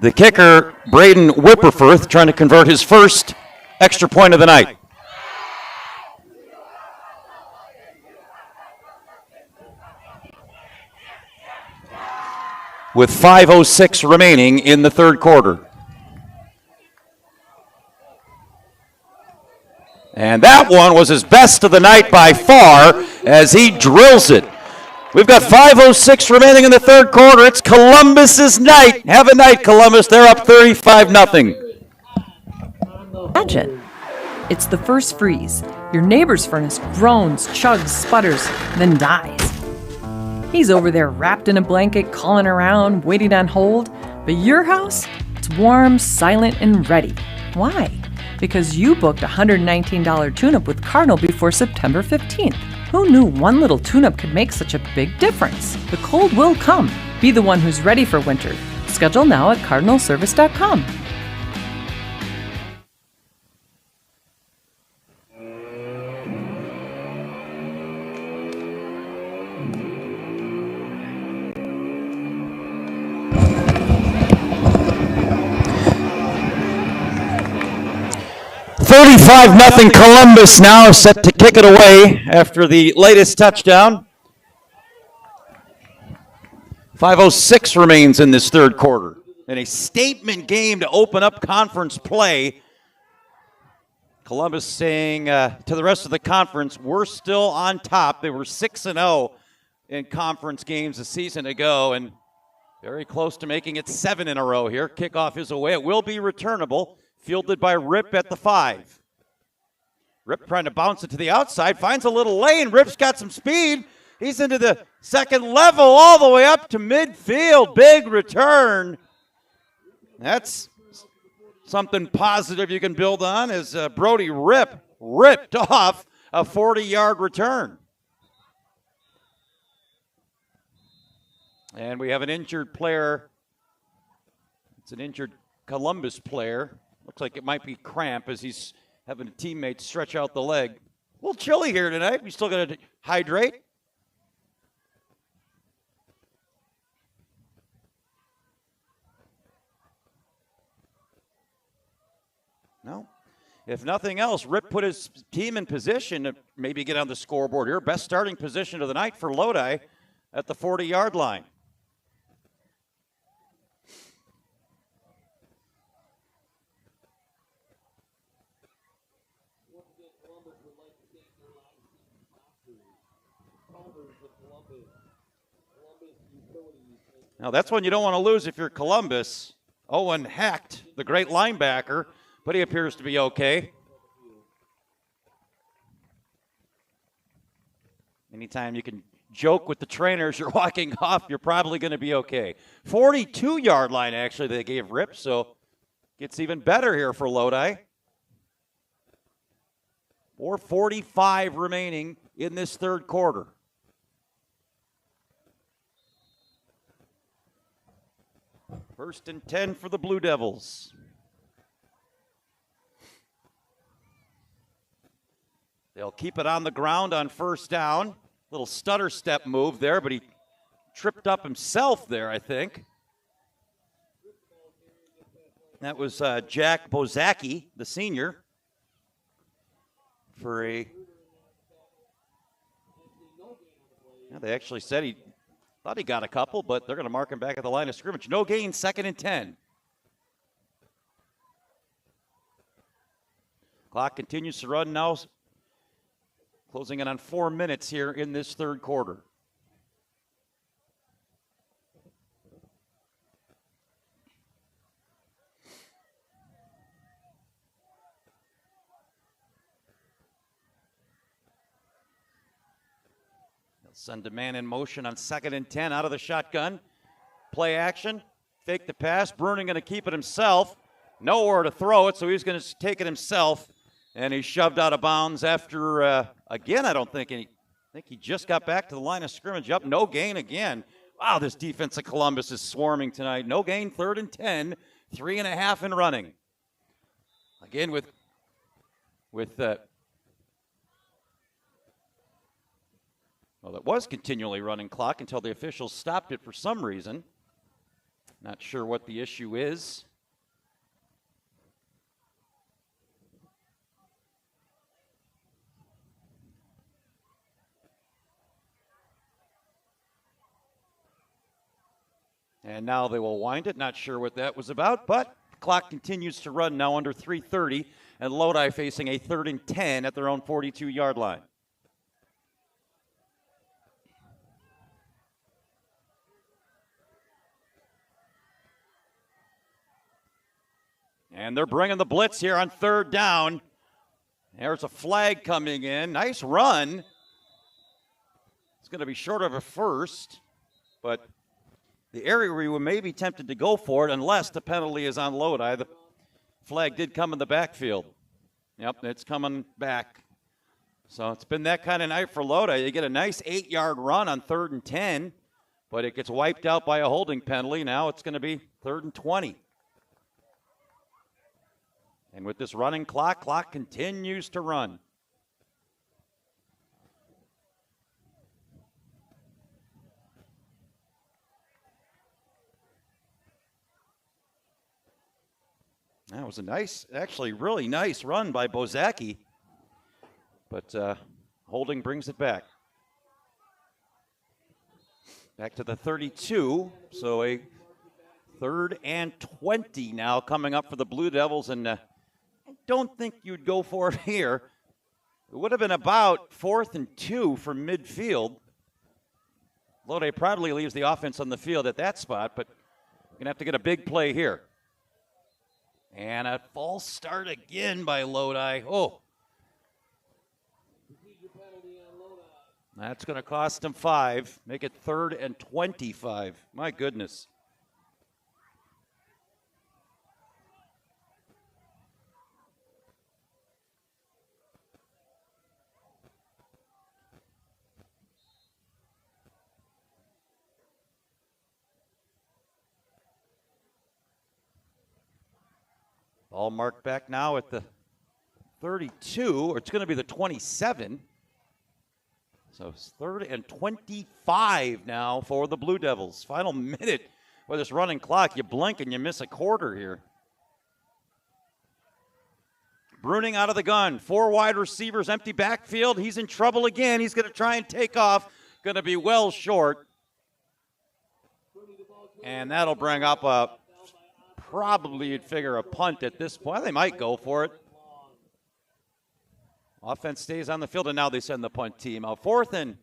The kicker, Braden Whipperforth, trying to convert his first extra point of the night. With 5:06 remaining in the 3rd quarter. And that one was his best of the night by far as he drills it. We've got 5:06 remaining in the 3rd quarter. It's Columbus's night. Have a night, Columbus. They're up 35-0. Imagine. It's the first freeze. Your neighbor's furnace groans, chugs, sputters, then dies. He's over there wrapped in a blanket, calling around, waiting on hold. But your house, it's warm, silent, and ready. Why? Because you booked a $119 tune-up with Cardinal before September 15th. Who knew one little tune-up could make such a big difference? The cold will come. Be the one who's ready for winter. Schedule now at cardinalservice.com. Nothing. Columbus now set to kick it away after the latest touchdown. 5:06 remains in this third quarter. And a statement game to open up conference play. Columbus saying to the rest of the conference, we're still on top. They were 6-0 in conference games a season ago and very close to making it 7 in a row here. Kickoff is away. It will be returnable, fielded by Rip at the 5. Rip trying to bounce it to the outside, finds a little lane. Rip's got some speed. He's into the second level all the way up to midfield. Big return. That's something positive you can build on as Brody ripped off a 40-yard return. And we have an injured player. It's an injured Columbus player. Looks like it might be cramp as he's having a teammate stretch out the leg. A little chilly here tonight. We still got to hydrate. No. If nothing else, Rip put his team in position to maybe get on the scoreboard here. Best starting position of the night for Lodi at the 40-yard line. Now, that's one you don't want to lose if you're Columbus. Owen Hecht, the great linebacker, but he appears to be okay. Anytime you can joke with the trainers you're walking off, you're probably going to be okay. 42-yard line, actually, they gave Rip, so gets even better here for Lodi. 4:45 remaining in this third quarter. First and 10 for the Blue Devils. They'll keep it on the ground on first down. Little stutter step move there, but he tripped up himself there, I think. That was Jack Bozaki, the senior, for a... Yeah, they actually said he thought he got a couple, but they're going to mark him back at the line of scrimmage. No gain, 2nd and 10. Clock continues to run now, closing in on 4 minutes here in this third quarter. Send a man in motion on 2nd and 10 out of the shotgun. Play action, fake the pass. Bruning going to keep it himself. Nowhere to throw it, so he's going to take it himself. And he's shoved out of bounds after, again, I think he just got back to the line of scrimmage. Up, no gain again. Wow, this defense of Columbus is swarming tonight. No gain, 3rd and 10, 3.5 in running. Again with well, it was continually running clock until the officials stopped it for some reason. Not sure what the issue is. And now they will wind it. Not sure what that was about, but the clock continues to run now under 3:30, and Lodi facing a 3rd and 10 at their own 42-yard line. And they're bringing the blitz here on 3rd down. There's a flag coming in. Nice run. It's going to be short of a first, but the area we may be tempted to go for it unless the penalty is on Lodi. The flag did come in the backfield. Yep, it's coming back. So it's been that kind of night for Lodi. You get a nice 8-yard run on 3rd and 10, but it gets wiped out by a holding penalty. Now it's going to be 3rd and 20. And with this running clock continues to run. That was a nice, actually really nice run by Bozaki. But holding brings it back. Back to the 32. So a 3rd and 20 now coming up for the Blue Devils. And I don't think you'd go for it here. It would have been about 4th and 2 from midfield. Lodi probably leaves the offense on the field at that spot, but you're going to have to get a big play here. And a false start again by Lodi. Oh. That's going to cost them 5. Make it 3rd and 25. My goodness. Ball marked back now at the 32, or it's going to be the 27. So it's 3rd and 25 now for the Blue Devils. Final minute with this running clock. You blink and you miss a quarter here. Bruning out of the gun. 4 wide receivers, empty backfield. He's in trouble again. He's going to try and take off. Going to be well short. And that'll bring up a, probably you'd figure a punt at this point. They might go for it. Offense stays on the field, and now they send the punt team out. 4th and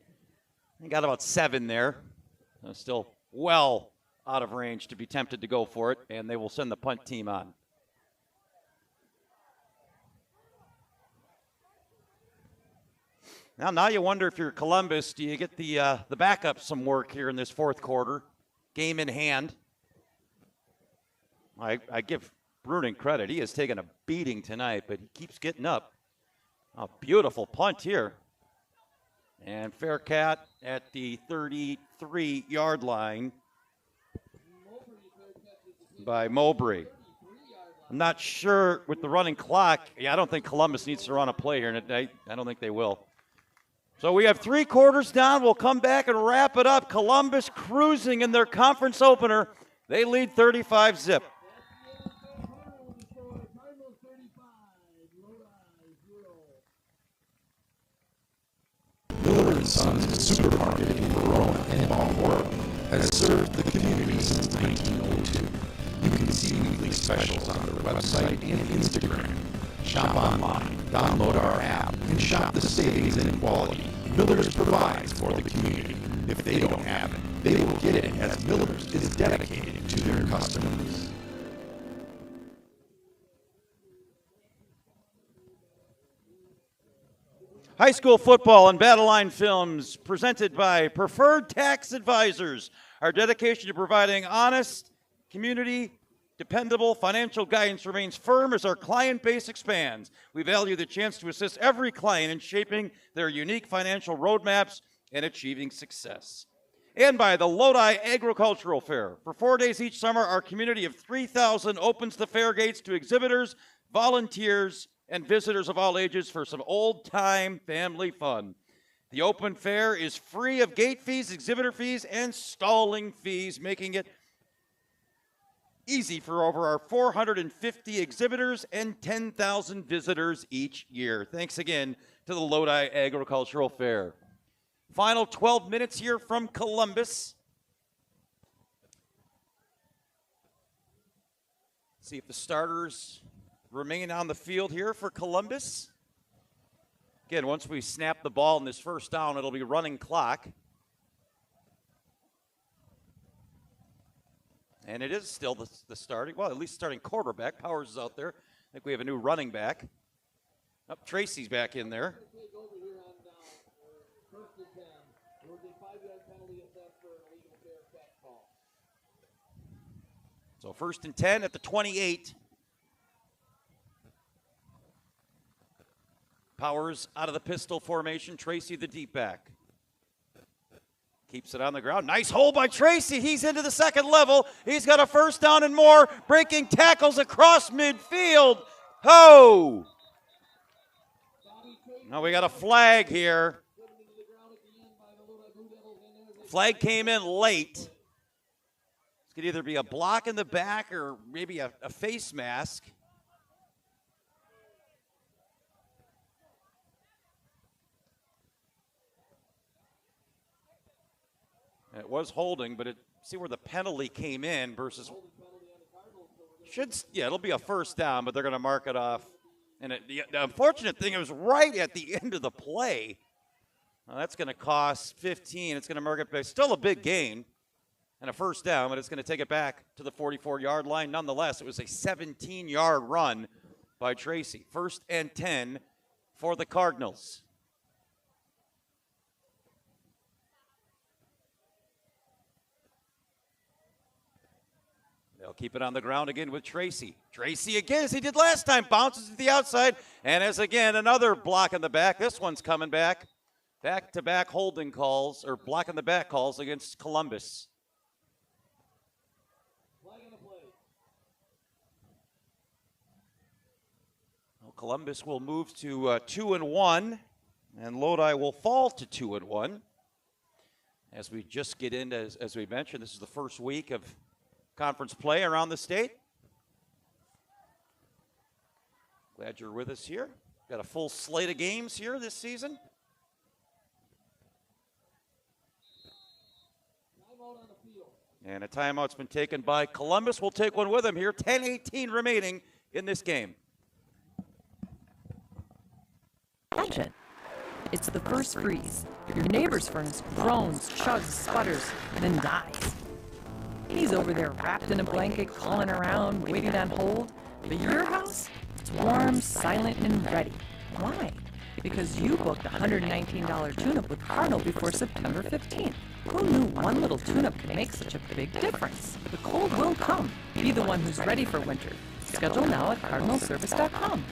they got about 7 there. Still well out of range to be tempted to go for it, and they will send the punt team on. Now you wonder if you're Columbus, do you get the backup some work here in this 4th quarter? Game in hand. I give Bruning credit. He has taken a beating tonight, but he keeps getting up. A beautiful punt here. And fair cat at the 33-yard line by Mowbray. I'm not sure with the running clock. Yeah, I don't think Columbus needs to run a play here tonight. I don't think they will. So we have 3 quarters down. We'll come back and wrap it up. Columbus cruising in their conference opener. They lead 35-0. Miller & Sons Supermarket in Verona and Baltimore has served the community since 1902. You can see weekly specials on their website and Instagram. Shop online, download our app, and shop the savings and quality Miller's provides for the community. If they don't have it, they will get it, as Miller's is dedicated to their customers. High school football and battle line films presented by Preferred Tax Advisors. Our dedication to providing honest, community, dependable financial guidance remains firm as our client base expands. We value the chance to assist every client in shaping their unique financial roadmaps and achieving success. And by the Lodi Agricultural Fair. For 4 days each summer, our community of 3,000 opens the fair gates to exhibitors, volunteers, and visitors of all ages for some old-time family fun. The open fair is free of gate fees, exhibitor fees, and stalling fees, making it easy for over our 450 exhibitors and 10,000 visitors each year. Thanks again to the Lodi Agricultural Fair. Final 12 minutes here from Columbus. See if the starters remain on the field here for Columbus. Again, once we snap the ball in this first down, it'll be running clock. And it is still the starting, well, at least starting quarterback. Powers is out there. I think we have a new running back. Oh, Tracy's back in there. So 1st and 10 at the 28. Powers out of the pistol formation. Tracy the deep back. Keeps it on the ground. Nice hold by Tracy. He's into the second level. He's got a first down and more. Breaking tackles across midfield. Ho! Now we got a flag here. Flag came in late. This could either be a block in the back or maybe a face mask. It was holding, but see where the penalty came in versus it'll be a first down, but they're going to mark it off. And the unfortunate thing, it was right at the end of the play. Well, that's going to cost 15. It's going to mark it back. Still a big gain and a first down, but it's going to take it back to the 44-yard line. Nonetheless, it was a 17-yard run by Tracy. 1st and 10 for the Cardinals. They'll keep it on the ground again with Tracy. Tracy again, as he did last time, bounces to the outside, and as again, another block in the back. This one's coming back. Back-to-back holding calls, or block in the back calls against Columbus. Well, Columbus will move to 2-1, and Lodi will fall to 2-1. As we just get into, as we mentioned, this is the first week of conference play around the state. Glad you're with us here. Got a full slate of games here this season. And a timeout's been taken by Columbus. We'll take one with them here. 10:18 remaining in this game. Attention. It's the first freeze. Your neighbor's furnace groans, chugs, sputters, and then dies. He's over there wrapped in a blanket, calling around, waiting on hold. But your house, it's warm, silent, and ready. Why? Because you booked a $119 tune-up with Cardinal before September 15th. Who knew one little tune-up could make such a big difference? The cold will come. Be the one who's ready for winter. Schedule now at cardinalservice.com.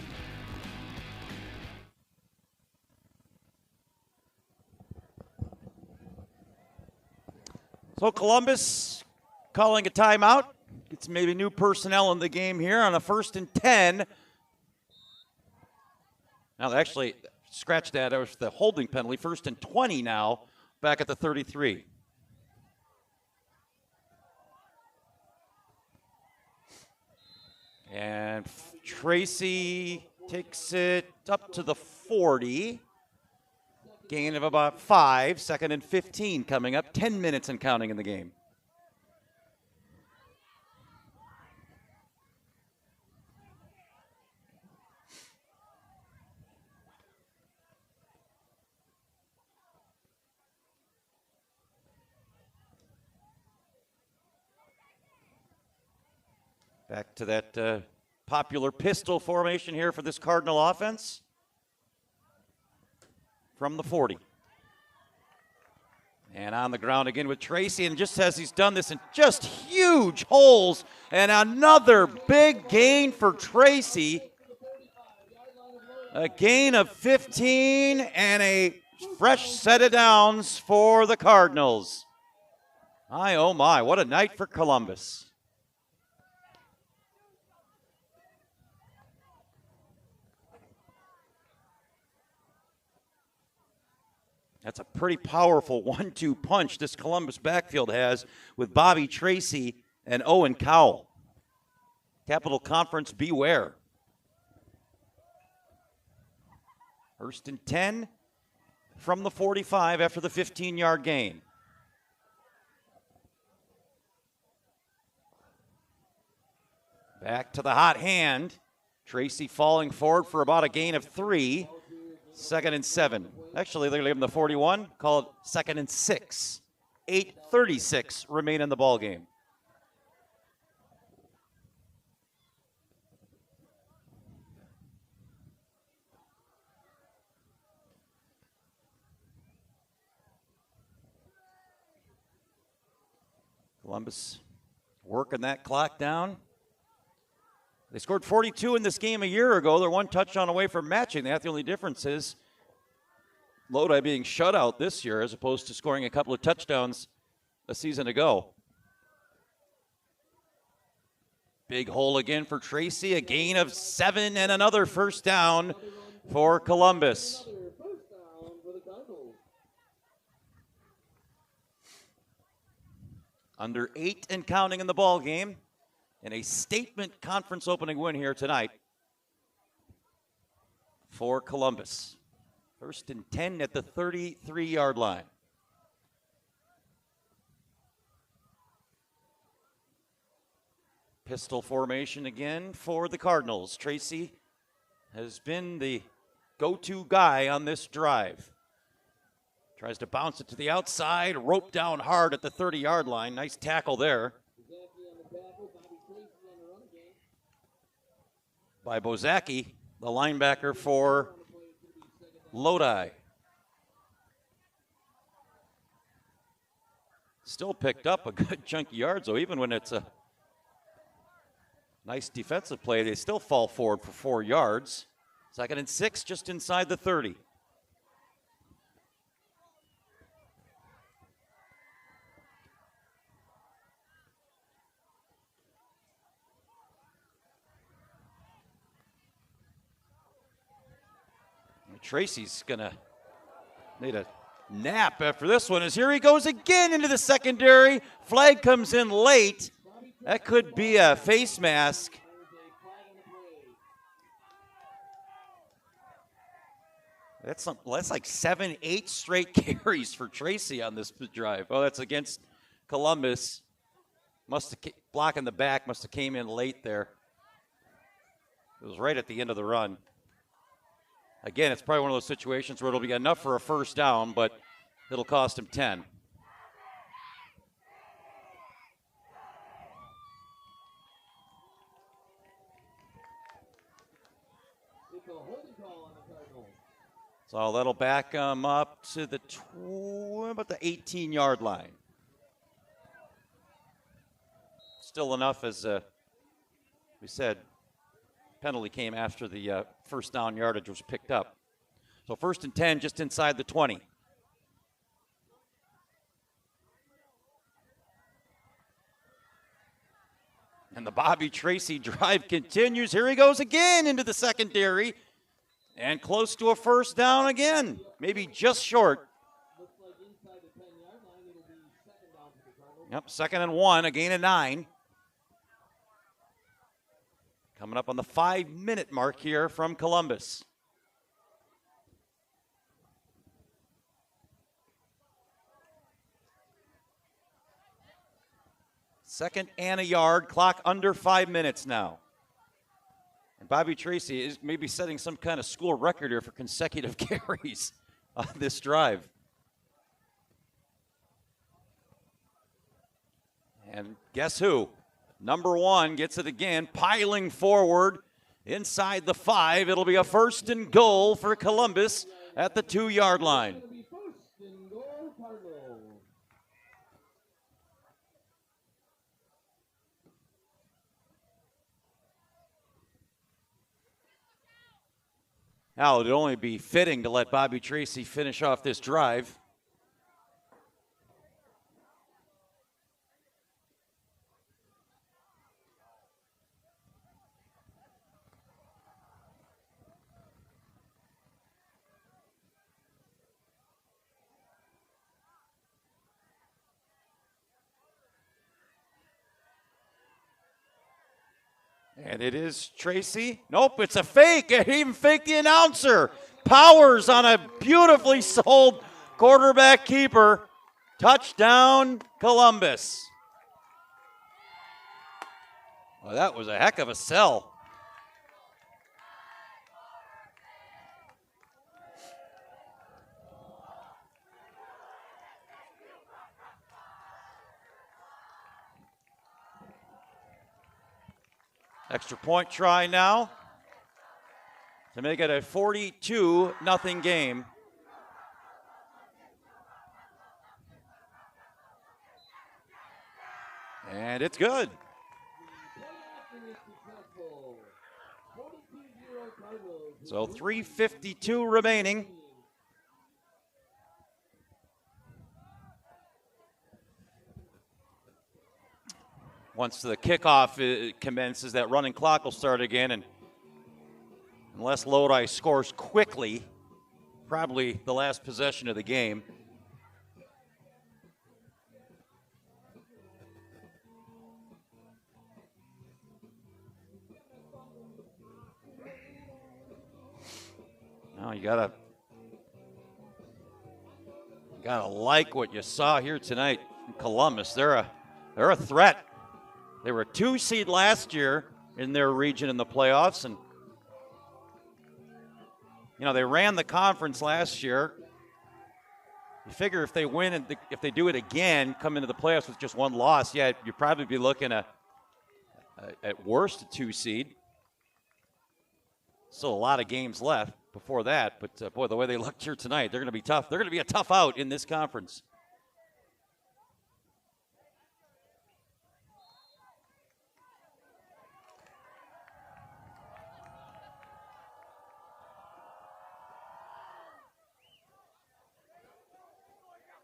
So Columbus calling a timeout. Gets maybe new personnel in the game here on a 1st and 10. Now, actually, scratch that. It was the holding penalty. 1st and 20 now, back at the 33. And Tracy takes it up to the 40. Gain of about 5. 2nd and 15 coming up. 10 minutes and counting in the game. Back to that popular pistol formation here for this Cardinal offense. From the 40. And on the ground again with Tracy, and just as he's done this in just huge holes, and another big gain for Tracy. A gain of 15 and a fresh set of downs for the Cardinals. My, oh my, what a night for Columbus. That's a pretty powerful 1-2 punch this Columbus backfield has with Bobby Tracy and Owen Cowell. Capital Conference, beware. 1st and 10 from the 45 after the 15-yard gain. Back to the hot hand. Tracy falling forward for about a gain of 3. 2nd and 7. Actually, they're going to give him the 41. Call it 2nd and 6. 8:36 remain in the ball game. Columbus working that clock down. They scored 42 in this game a year ago. They're one touchdown away from matching that. The only difference is Lodi being shut out this year as opposed to scoring a couple of touchdowns a season ago. Big hole again for Tracy. A gain of 7 and another first down for Columbus. Under 8 and counting in the ball game, and a statement conference opening win here tonight for Columbus. 1st and 10 at the 33-yard line. Pistol formation again for the Cardinals. Tracy has been the go-to guy on this drive. Tries to bounce it to the outside, rope down hard at the 30-yard line. Nice tackle there by Bozaki, the linebacker for Lodi. Still picked up a good chunk of yards, though, even when it's a nice defensive play, they still fall forward for 4 yards. 2nd and 6, just inside the 30. Tracy's gonna need a nap after this one, as here he goes again into the secondary. Flag comes in late. That could be a face mask. That's like 7, 8 straight carries for Tracy on this drive. Oh, that's against Columbus. Must have block in the back, must have came in late there. It was right at the end of the run. Again, it's probably one of those situations where it'll be enough for a first down, but it'll cost him 10. So that'll back him up to the about the 18-yard line. Still enough, as we said, penalty came after the first down yardage was picked up. So 1st and 10, just inside the 20. And the Bobby Tracy drive continues. Here he goes again into the secondary. And close to a first down again. Maybe just short. Yep, 2nd and 1, a gain of 9. Coming up on the 5-minute mark here from Columbus. Second and a yard, clock under 5 minutes now. And Bobby Tracy is maybe setting some kind of school record here for consecutive carries on this drive. And guess who? Number 1 gets it again, piling forward inside the 5. It'll be a 1st and goal for Columbus at the 2-yard line. Now, it'd only be fitting to let Bobby Tracy finish off this drive. And it is Tracy. Nope, it's a fake. He even faked the announcer. Powers on a beautifully sold quarterback keeper. Touchdown, Columbus. Well, that was a heck of a sell. Extra point try now to make it a 42-0 game. And it's good. So 3:52 remaining. Once the kickoff commences, that running clock will start again, and unless Lodi scores quickly, probably the last possession of the game. Now you gotta like what you saw here tonight in Columbus. They're a threat. They were a 2 seed last year in their region in the playoffs, and they ran the conference last year. You figure if they win and if they do it again, come into the playoffs with just one loss, yeah, you'd probably be looking at worst a 2 seed. Still a lot of games left before that, but boy, the way they looked here tonight, they're going to be tough. They're going to be a tough out in this conference.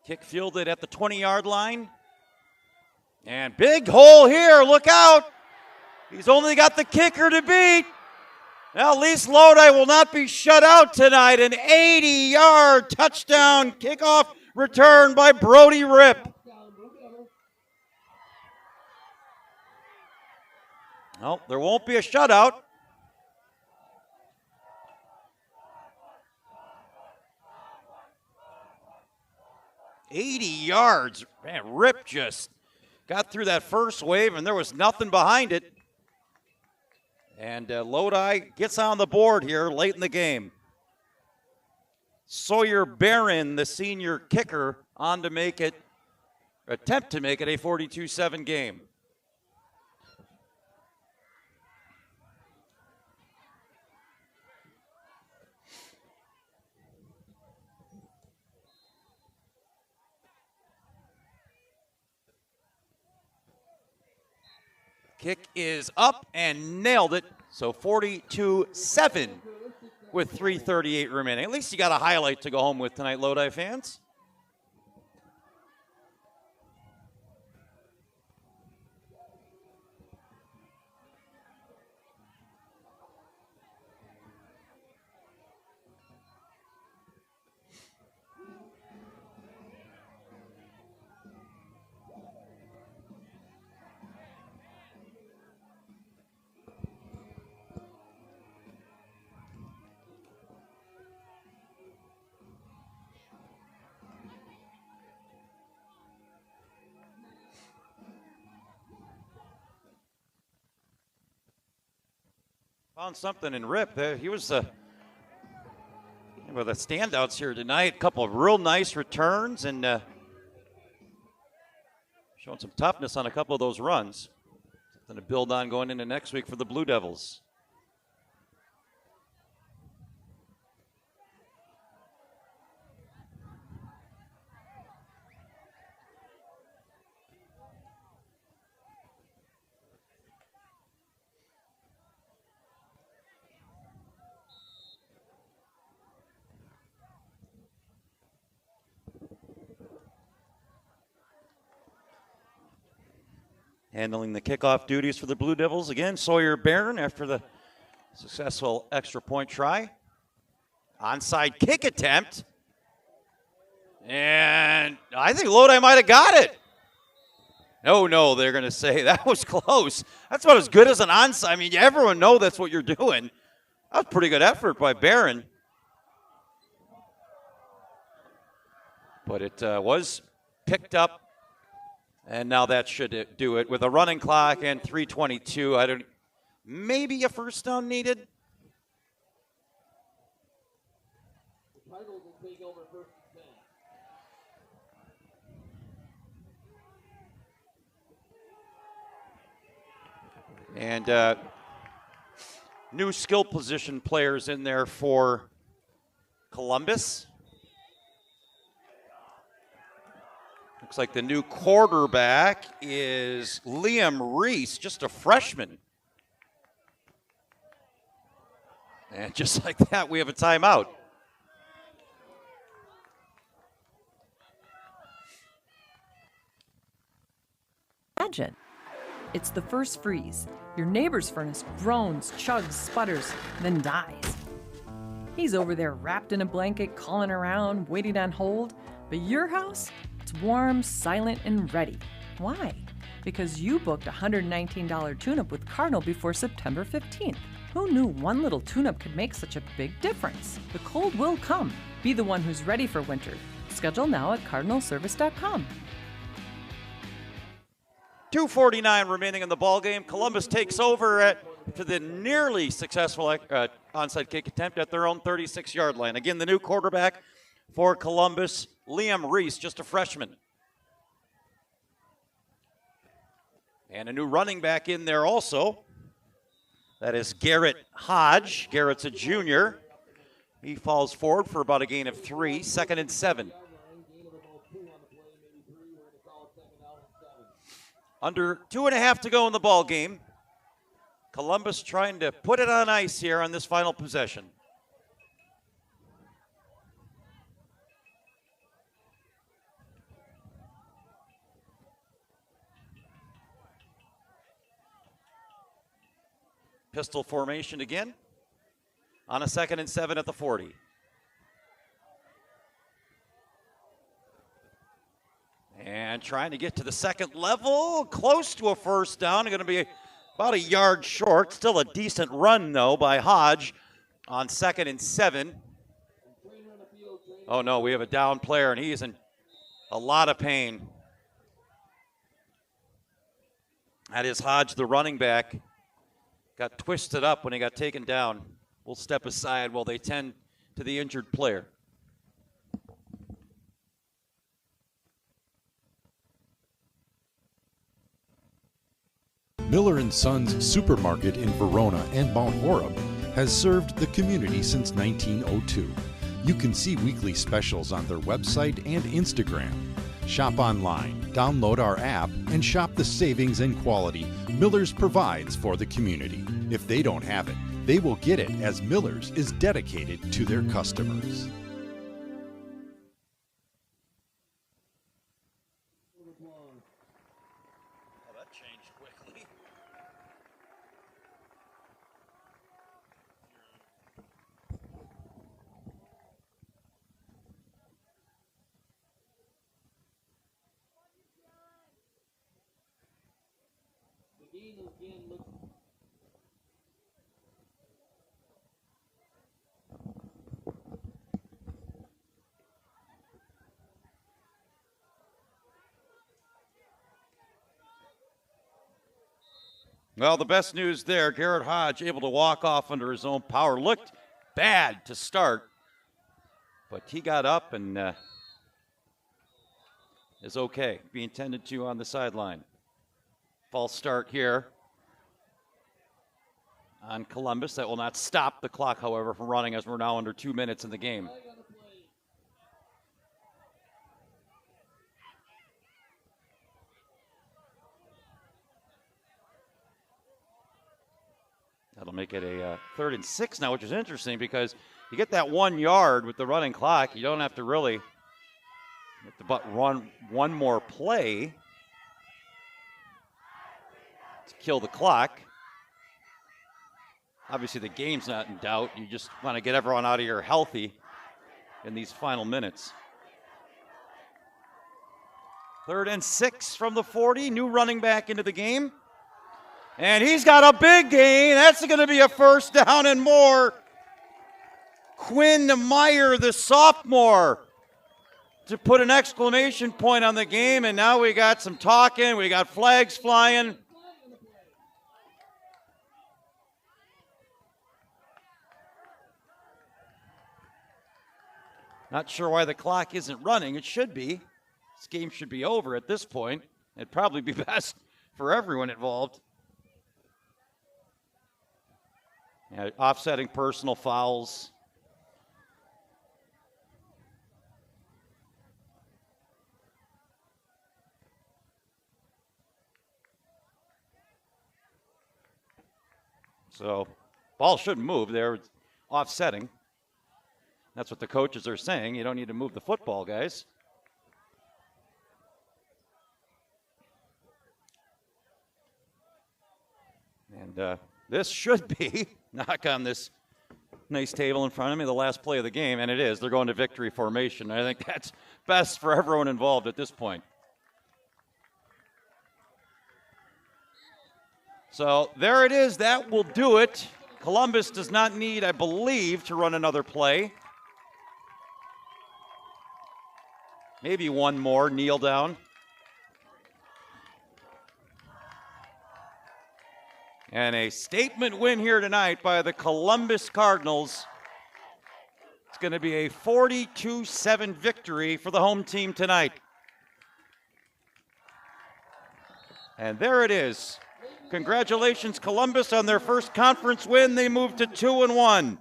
Kick fielded at the 20-yard line. And big hole here. Look out. He's only got the kicker to beat. Now, at least Lodi will not be shut out tonight. An 80-yard touchdown kickoff return by Brody Ripp. No, there won't be a shutout. $80 yards. Man, Ripp just got through that first wave, and there was nothing behind it. And Lodi gets on the board here late in the game. Sawyer Barron, the senior kicker, on to attempt to make it a 42-7 game. Kick is up and nailed it. So 42-7 with 3:38 remaining. At least you got a highlight to go home with tonight, Lodi fans. Found something in Ripp. He was one of the standouts here tonight. A couple of real nice returns and showing some toughness on a couple of those runs. Something to build on going into next week for the Blue Devils. Handling the kickoff duties for the Blue Devils. Again, Sawyer Barron after the successful extra point try. Onside kick attempt. And I think Lodi might have got it. No, they're going to say that was close. That's about as good as an onside. I mean, everyone knows that's what you're doing. That was a pretty good effort by Barron. But it was picked up. And now that should do it. With a running clock and 3:22, maybe a first down needed. And new skill position players in there for Columbus. Looks like the new quarterback is Liam Reese, just a freshman. And just like that, we have a timeout. Imagine. It's the first freeze. Your neighbor's furnace groans, chugs, sputters, then dies. He's over there wrapped in a blanket, calling around, waiting on hold. But your house, it's warm, silent, and ready. Why? Because you booked a $119 tune-up with Cardinal before September 15th. Who knew one little tune-up could make such a big difference? The cold will come. Be the one who's ready for winter. Schedule now at cardinalservice.com. 2:49 remaining in the ballgame. Columbus takes over to the nearly successful onside kick attempt at their own 36-yard line. Again, the new quarterback for Columbus, Liam Reese, just a freshman. And a new running back in there also. That is Garrett Hodge. Garrett's a junior. He falls forward for about a gain of 3, 2nd and 7. Under 2.5 to go in the ball game. Columbus trying to put it on ice here on this final possession. Pistol formation again on a 2nd and 7 at the 40. And trying to get to the second level, close to a first down. Going to be about a yard short. Still a decent run, though, by Hodge on 2nd and 7. Oh, no, we have a down player, and he is in a lot of pain. That is Hodge, the running back. Got twisted up when he got taken down. We'll step aside while they tend to the injured player. Miller & Sons Supermarket in Verona and Mount Horeb has served the community since 1902. You can see weekly specials on their website and Instagram. Shop online, download our app, and shop the savings and quality Miller's provides for the community. If they don't have it, they will get it, as Miller's is dedicated to their customers. Oh, that changed quickly. Well, the best news there, Garrett Hodge able to walk off under his own power. Looked bad to start, but he got up and is okay, being tended to on the sideline. False start here on Columbus. That will not stop the clock, however, from running, as we're now under 2 minutes in the game. That'll make it a 3rd and 6 now, which is interesting because you get that 1 yard with the running clock. You don't have to really but run one more play to kill the clock. Obviously, the game's not in doubt. You just want to get everyone out of here healthy in these final minutes. 3rd and 6 from the 40. New running back into the game. And he's got a big gain. That's going to be a first down and more. Quinn Meyer, the sophomore, to put an exclamation point on the game. And now we got some talking. We got flags flying. Not sure why the clock isn't running. It should be. This game should be over at this point. It'd probably be best for everyone involved. Yeah, offsetting personal fouls. So ball shouldn't move. They're offsetting. That's what the coaches are saying. You don't need to move the football, guys. And this should be, knock on this nice table in front of me, the last play of the game, and it is. They're going to victory formation. I think that's best for everyone involved at this point. So there it is. That will do it. Columbus does not need, I believe, to run another play. Maybe one more, kneel down. And a statement win here tonight by the Columbus Cardinals. It's going to be a 42-7 victory for the home team tonight. And there it is. Congratulations, Columbus, on their first conference win. They moved to 2-1.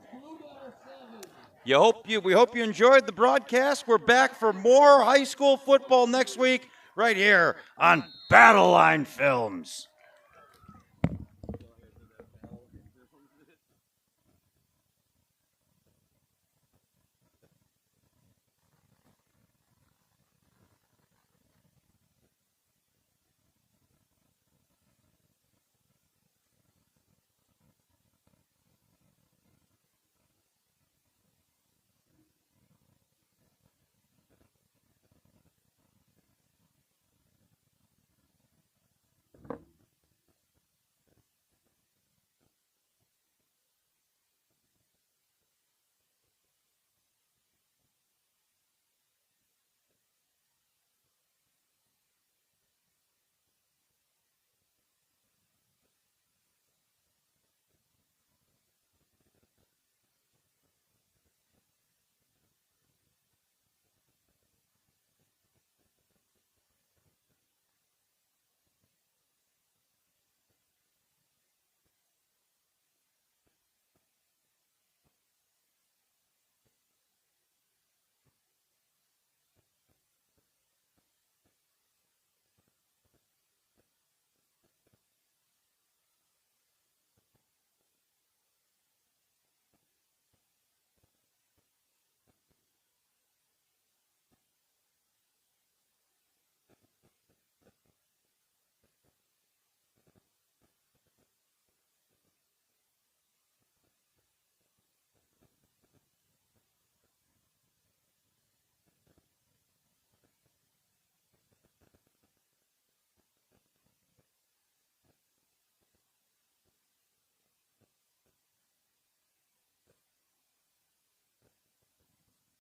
We hope you enjoyed the broadcast. We're back for more high school football next week right here on Battle Line Films.